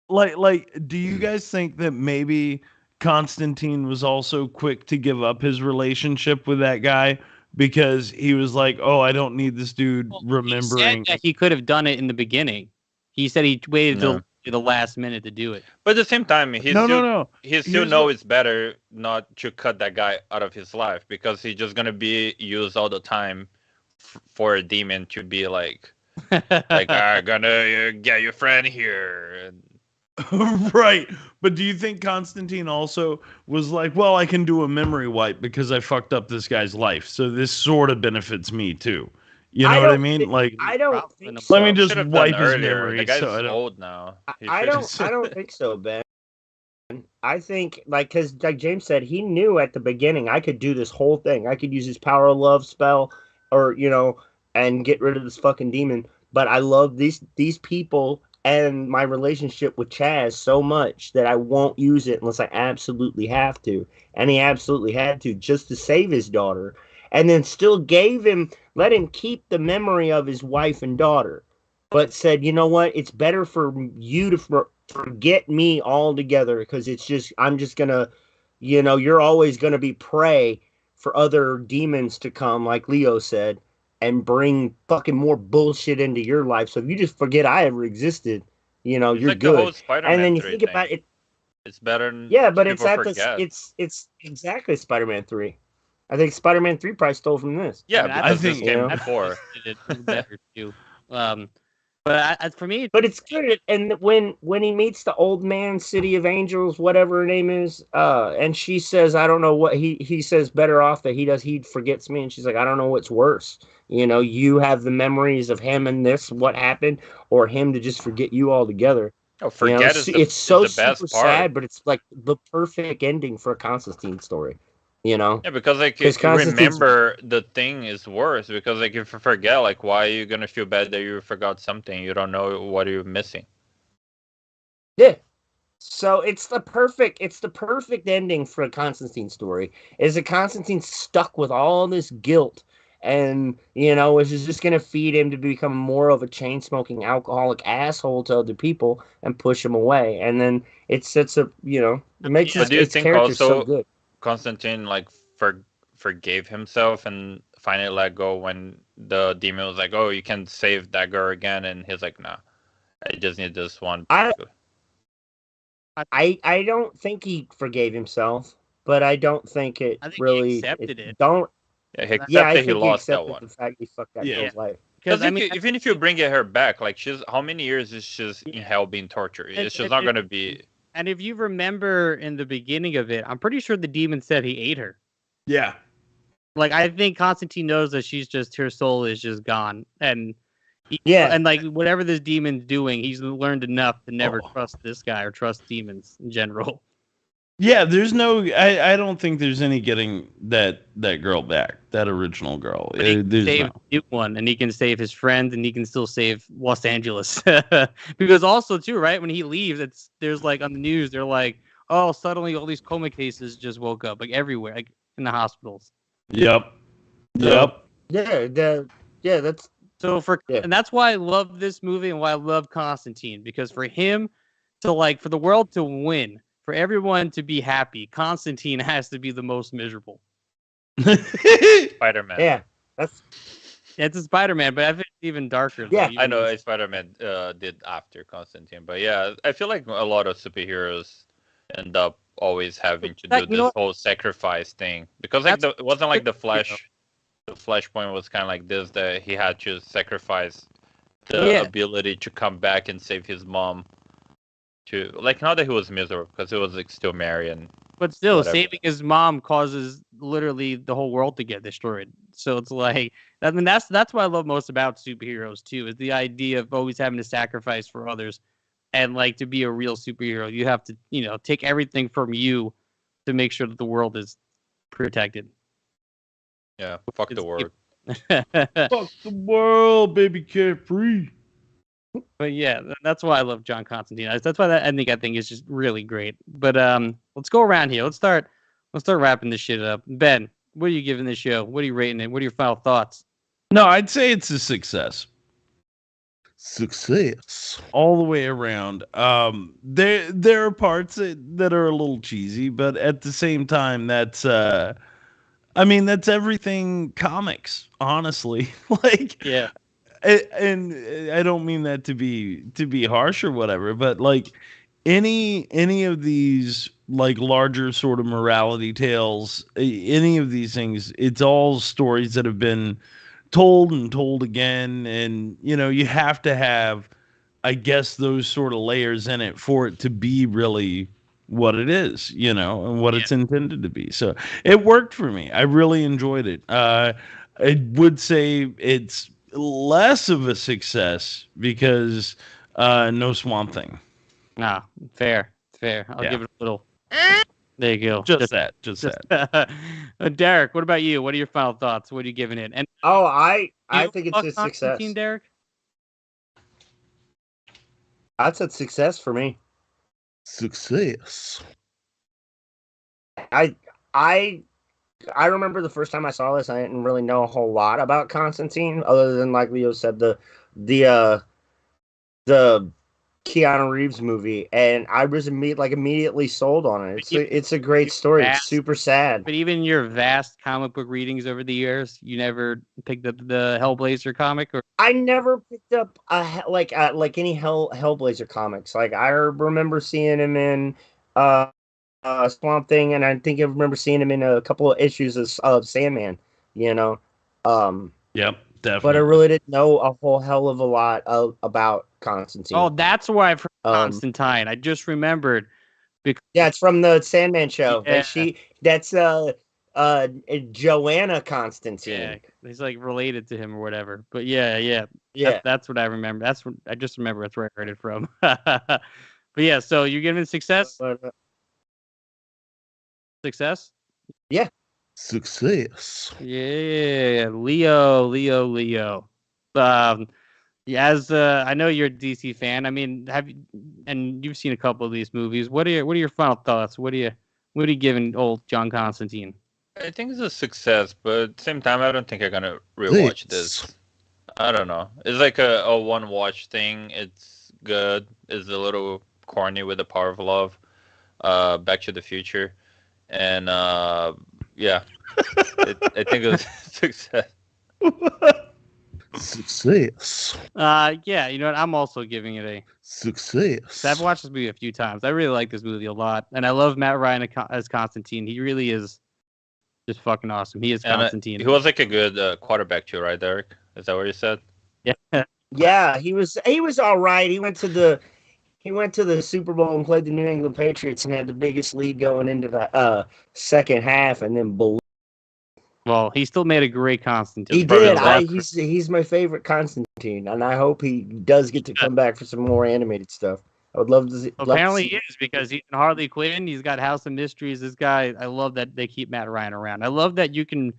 Like do you guys think that maybe Constantine was also quick to give up his relationship with that guy because he was like, "Oh, I don't need this dude remembering." He said that he could have done it in the beginning. He said he waited No. till the last minute to do it. But at the same time, he No. still Here's know what- it's better not to cut that guy out of his life because he's just gonna be used all the time for a demon to be like I'm gonna get your friend here. Right. But do you think Constantine also was like, well, I can do a memory wipe because I fucked up this guy's life. So this sort of benefits me too. You know I what I don't mean? think- Like, I don't Probably think not. so. let me just Should've wipe done his earlier. memory. The guy's so I don't. old now. He I should've- don't think so, Ben. I think because like James said, he knew at the beginning I could do this whole thing. I could use his power of love spell, or and get rid of this fucking demon. But I love these people and my relationship with Chaz so much that I won't use it unless I absolutely have to. And he absolutely had to just to save his daughter. and then still let him keep the memory of his wife and daughter, but said, you know what, it's better for you to forget me altogether, because I'm just gonna, you're always gonna be prey for other demons to come, like Leo said, and bring fucking more bullshit into your life. So if you just forget I ever existed, It's you're like the whole good. And Spider-Man then you 3 think thing. about it. It's better than Yeah, but people forget. it's exactly Spider-Man 3. I think Spider-Man 3 probably stole from this. Yeah, mean, because this think- came Yeah. before. Did it better too. But for me, But it's good. And when he meets the old man, City of Angels, whatever her name is, and she says, I don't know what he says, better off that he forgets me, and she's like, I don't know what's worse. You have the memories of him and this, what happened, or him to just forget you altogether. Oh, forget is It's so the best super part. sad, but it's like the perfect ending for a Constantine story. Yeah, because like 'Cause you Constantine's- remember the thing is worse, because like if you forget, like why are you gonna feel bad that you forgot something? You don't know what you're missing. Yeah. So it's the perfect ending for a Constantine story. Is that Constantine stuck with all this guilt, and which is just gonna feed him to become more of a chain smoking alcoholic asshole to other people and push him away. And then it sets up, it makes But do you its think character so also good. Constantine like forgave himself and finally let go when the demon was like, "Oh, you can save that girl again," and he's like, "Nah, I just need this one." I don't think he forgave himself, but I don't think it I think he really accepted it. don't. Yeah, he accepted Yeah, I he think he lost that accepted one. the fact he fucked that Yeah. girl's life. Because I mean, even if you bring her back, like she's how many years is she's in hell being tortured? She's not gonna be. And if you remember in the beginning of it, I'm pretty sure the demon said he ate her. Yeah. Like I think Constantine knows that her soul is just gone, and Yeah. and like whatever this demon's doing, he's learned enough to never Oh. trust this guy or trust demons in general. Yeah, there's no. I don't think there's any getting that girl back, that original girl. But he can There's save no. the new one, and he can save his friends, and he can still save Los Angeles. Because also too, right when he leaves, there's like on the news, they're like, oh, suddenly all these coma cases just woke up, like everywhere, like in the hospitals. Yep. Yep. Yeah, that's So Yeah. and that's why I love this movie and why I love Constantine, because for him to for the world to win, for everyone to be happy, Constantine has to be the most miserable. Spider-Man. yeah. That's It's a Spider-Man, but I think it's even darker. Though, Yeah. I even know worse. Spider-Man did after Constantine, but yeah, I feel like a lot of superheroes end up always having to do this whole sacrifice thing, because like it wasn't like the Flash. The Flashpoint was kind of like this, that he had to sacrifice the ability to come back and save his mom. To like not that he was miserable, because he was like still married and But still, whatever. saving his mom causes literally the whole world to get destroyed. So it's like, I mean, that's what I love most about superheroes too, is the idea of always having to sacrifice for others, and like to be a real superhero, you have to, take everything from you to make sure that the world is protected. Yeah, fuck the world. Fuck the world, baby, carefree. But yeah, that's why I love John Constantine. That's why that ending I think is just really great. But let's go around here. Let's start wrapping this shit up. Ben, what are you giving this show? What are you rating it? What are your final thoughts? No, I'd say it's a success. Success all the way around. There are parts that are a little cheesy, but at the same time, that's that's everything comics, honestly. Like, Yeah. and I don't mean that to be harsh or whatever, but like any of these like larger sort of morality tales, any of these things, it's all stories that have been told and told again, and you have to have, I guess, those sort of layers in it for it to be really what it is, and what it's intended to be. So it worked for me. I really enjoyed it. I would say it's less of a success because no Swamp Thing. Nah, fair. I'll Yeah. give it a little. There you go. Just that. Derek, what about you? What are your final thoughts? What are you giving it? And I you think it's fuck a success. Constantine, Derek? That's a success for me. Success. I I remember the first time I saw this, I didn't really know a whole lot about Constantine, other than like Leo said, the the Keanu Reeves movie, and I was immediately sold on it. It's a great story. It's super sad. But even your vast comic book readings over the years, you never picked up the Hellblazer comic, or I never picked up like any Hellblazer comics. Like I remember seeing him in Swamp Thing, and I think I remember seeing him in a couple of issues of Sandman. You know, Yep, definitely. but I really didn't know a whole hell of a lot about Constantine. oh, that's why I've heard Constantine. I just remembered. Yeah, it's from the Sandman show, Yeah. and that's Joanna Constantine. Yeah, he's like related to him or whatever. But yeah. That's what I remember. That's what I just remember. That's where I heard it from. But yeah, so you're giving success. Success. Yeah. Success. Yeah, Leo. Yeah, as I know you're a DC fan. I mean, and you've seen a couple of these movies. What are your final thoughts? What are you giving old John Constantine? I think it's a success, but at the same time, I don't think I'm gonna rewatch this. I don't know. It's like a one watch thing. It's good. It's a little corny with the power of love. Back to the Future, and yeah, I think it was a success. Success. Yeah, you know what? I'm also giving it a Success. I've watched this movie a few times. I really like this movie a lot, and I love Matt Ryan as Constantine. He really is just fucking awesome. He is Constantine. He was like a good quarterback too, right, Derek? Is that what you said? Yeah. Yeah, he was all right. He went to the Super Bowl and played the New England Patriots and had the biggest lead going into the second half, and then Well, he still made a great Constantine. he did. He's my favorite Constantine, and I hope he does get to come back for some more animated stuff. I would love to see. Apparently he is, because he's in Harley Quinn. He's got House of Mysteries. This guy, I love that they keep Matt Ryan around. I love that you can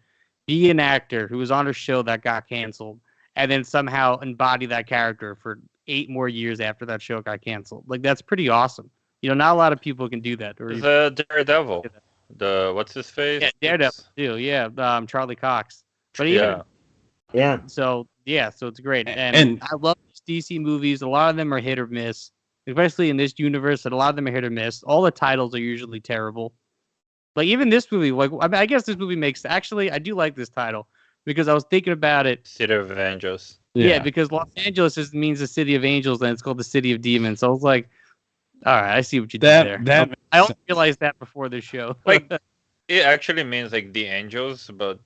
be an actor who was on a show that got canceled and then somehow embody that character for 8 more years after that show got canceled. Like, that's pretty awesome. You know, not a lot of people can do that. The Daredevil. What's his face? Yeah, Daredevil too. Yeah, Charlie Cox. But yeah. So it's great, and I love these DC movies. A lot of them are hit or miss, especially in this universe. And a lot of them are hit or miss. All the titles are usually terrible. Like even this movie, like I guess this movie makes. Actually, I do like this title because I was thinking about it. City of Angels. Yeah, because Los Angeles means the City of Angels, and it's called the City of Demons. So I was like, all right, I see what you did there. I only realized that before this show. Like, it actually means like the angels, but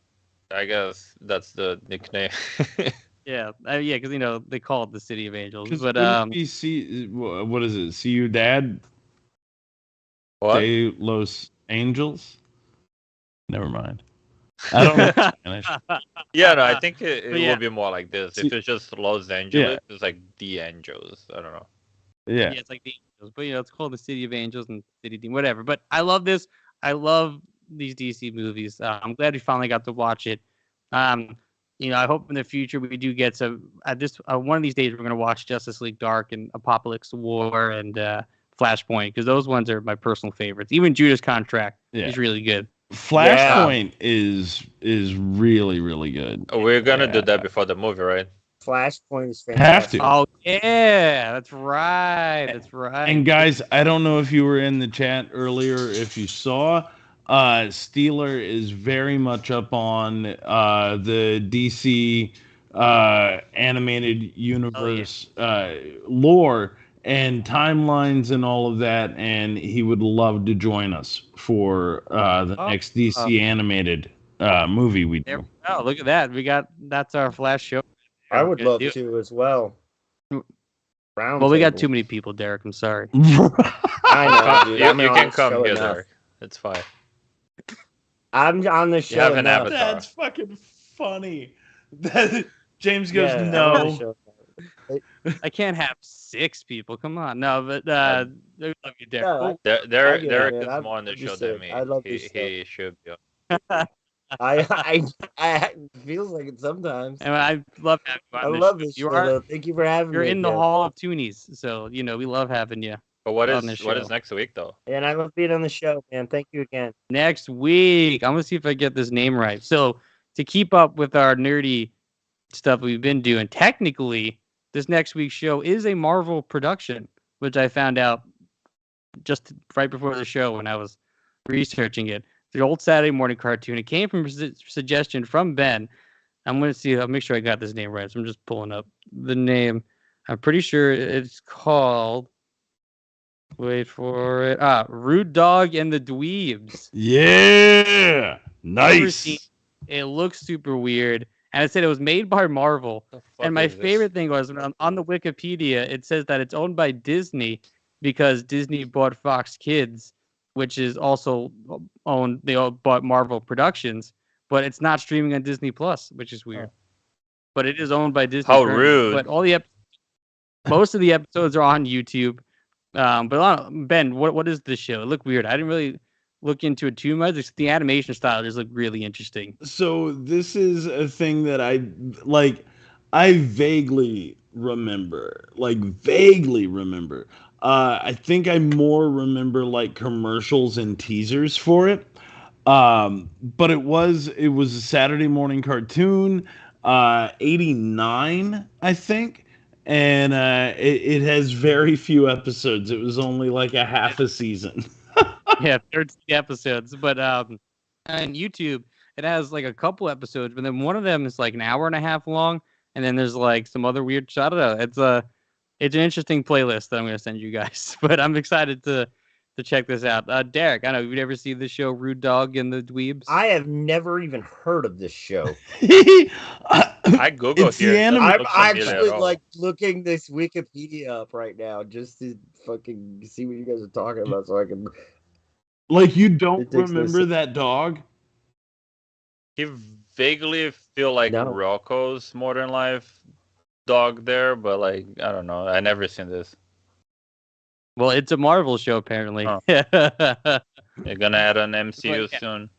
I guess that's the nickname. Yeah, because they call it the City of Angels. But what is it? See you, Dad. What? De Los Angels. Never mind. I don't know Spanish. Yeah, no, I think it yeah. will be more like this. If it's just Los Angeles, it's like the Angels. I don't know. Yeah, it's like the Angels, but it's called the City of Angels and City of Demons, whatever. But I love this. I love these DC movies. I'm glad we finally got to watch it. I hope in the future we do get some. One of these days we're going to watch Justice League Dark and Apocalypse War and Flashpoint, because those ones are my personal favorites. Even Judas Contract is really good. Flashpoint is really, really good. We're gonna do that before the movie, right? Flashpoint is fantastic. Have to. Oh yeah, that's right. And guys, I don't know if you were in the chat earlier, if you saw, Steeler is very much up on the DC animated universe lore and timelines and all of that, and he would love to join us for the next DC animated movie we do. Oh, look at that! That's our Flash show. I would love to as well. Well, we got too many people, Derek. I'm sorry. I know, dude. You can come here, Derek. It's fine. I'm on the show. You have an avatar. That's fucking funny. James goes, no. I can't have 6 people. Come on, no, but I love you, Derek. Derek is more on the show than me. I love he should be. I feels like it sometimes. And I love having you. I love this show. Thank you for having me. You're in the Hall of Toonies, so we love having you. But what on is the what show. is next week though? And I love being on the show, man. Thank you again. Next week, I'm gonna see if I get this name right. So to keep up with our nerdy stuff we've been doing, technically, this next week's show is a Marvel production, which I found out just right before the show when I was researching it. The old Saturday morning cartoon. It came from a suggestion from Ben. I'm gonna see. I'll make sure I got this name right. So I'm just pulling up the name. I'm pretty sure it's called. Wait for it. Rude Dog and the Dweebs. Yeah, Never seen nice. it. It looks super weird. And it said it was made by Marvel. The fuck And my is this? favorite thing was on the Wikipedia, it says that it's owned by Disney because Disney bought Fox Kids, which is also owned. They all bought Marvel Productions, but it's not streaming on Disney Plus, which is weird. But it is owned by Disney. How currently. rude. But most of the episodes are on YouTube. Ben, what is this show? It looked weird. I didn't really look into it too much. The animation style just looked really interesting. So this is a thing that I vaguely remember. I think I more remember like commercials and teasers for it. But it was a Saturday morning cartoon, 89, I think. And it has very few episodes. It was only like a half a season. Yeah, 13 episodes. But on YouTube, it has like a couple episodes, but then one of them is like an hour and a half long, and then there's like some other weird. I don't know. It's an interesting playlist that I'm gonna send you guys. But I'm excited to check this out. Derek, I know you've never seen the show Rude Dog and the Dweebs. I have never even heard of this show. I googled It's the here. anime- Doesn't I'm look familiar actually at all. like looking this Wikipedia up right now just to fucking see what you guys are talking about, so I can. Like you don't It takes remember this- that dog? You vaguely feel like No. Rocco's Modern Life dog there, but like I don't know. I never seen this. Well, it's a Marvel show apparently. Oh. They're gonna add an MCU yeah. soon.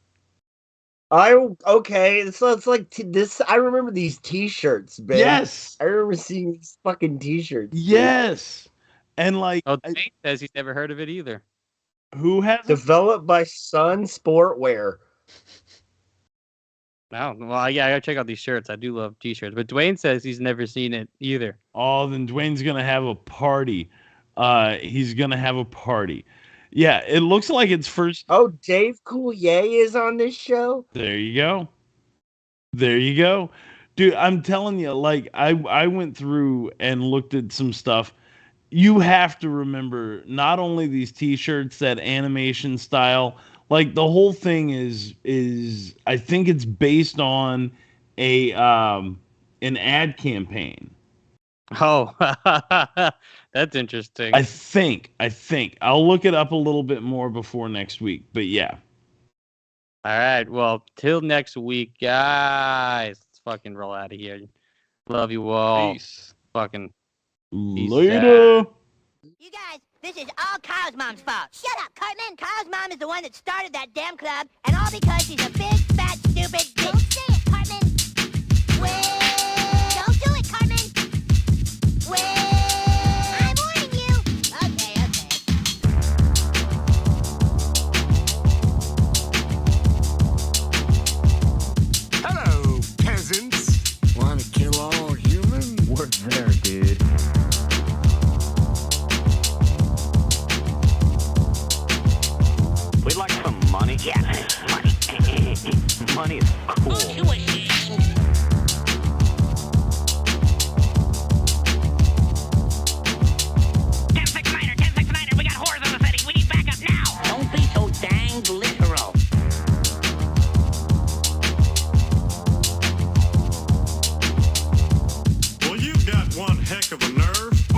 Okay, so it's like this. I remember these T-shirts, man. Yes. I remember seeing these fucking T-shirts. Yes. And like Oh, Dwayne says he's never heard of it either. who has it? Developed by Sun Sportwear. No, well, yeah, I gotta check out these shirts. I do love T-shirts, but Dwayne says he's never seen it either. Oh, then Dwayne's gonna have a party. He's gonna have a party. Yeah, it looks like it's first. Oh, Dave Coulier is on this show. There you go. There you go. Dude, I'm telling you, like I went through and looked at some stuff. You have to remember not only these t-shirts, that animation style, like the whole thing is I think it's based on a an ad campaign. Oh, that's interesting. I think. I'll look it up a little bit more before next week, but yeah. All right, well, till next week, guys. Let's fucking roll out of here. Love you all. Peace. Fucking. Later. You guys, this is all Kyle's mom's fault. Shut up, Cartman. Kyle's mom is the one that started that damn club, and all because she's a big, fat, stupid bitch. Don't say it, Cartman. Well, don't do it, Cartman. Well, I'm warning you. Okay. Hello, peasants. Want to kill all humans? Work there, dude. We'd like some money. Yeah, money. Money is cool. Tuition.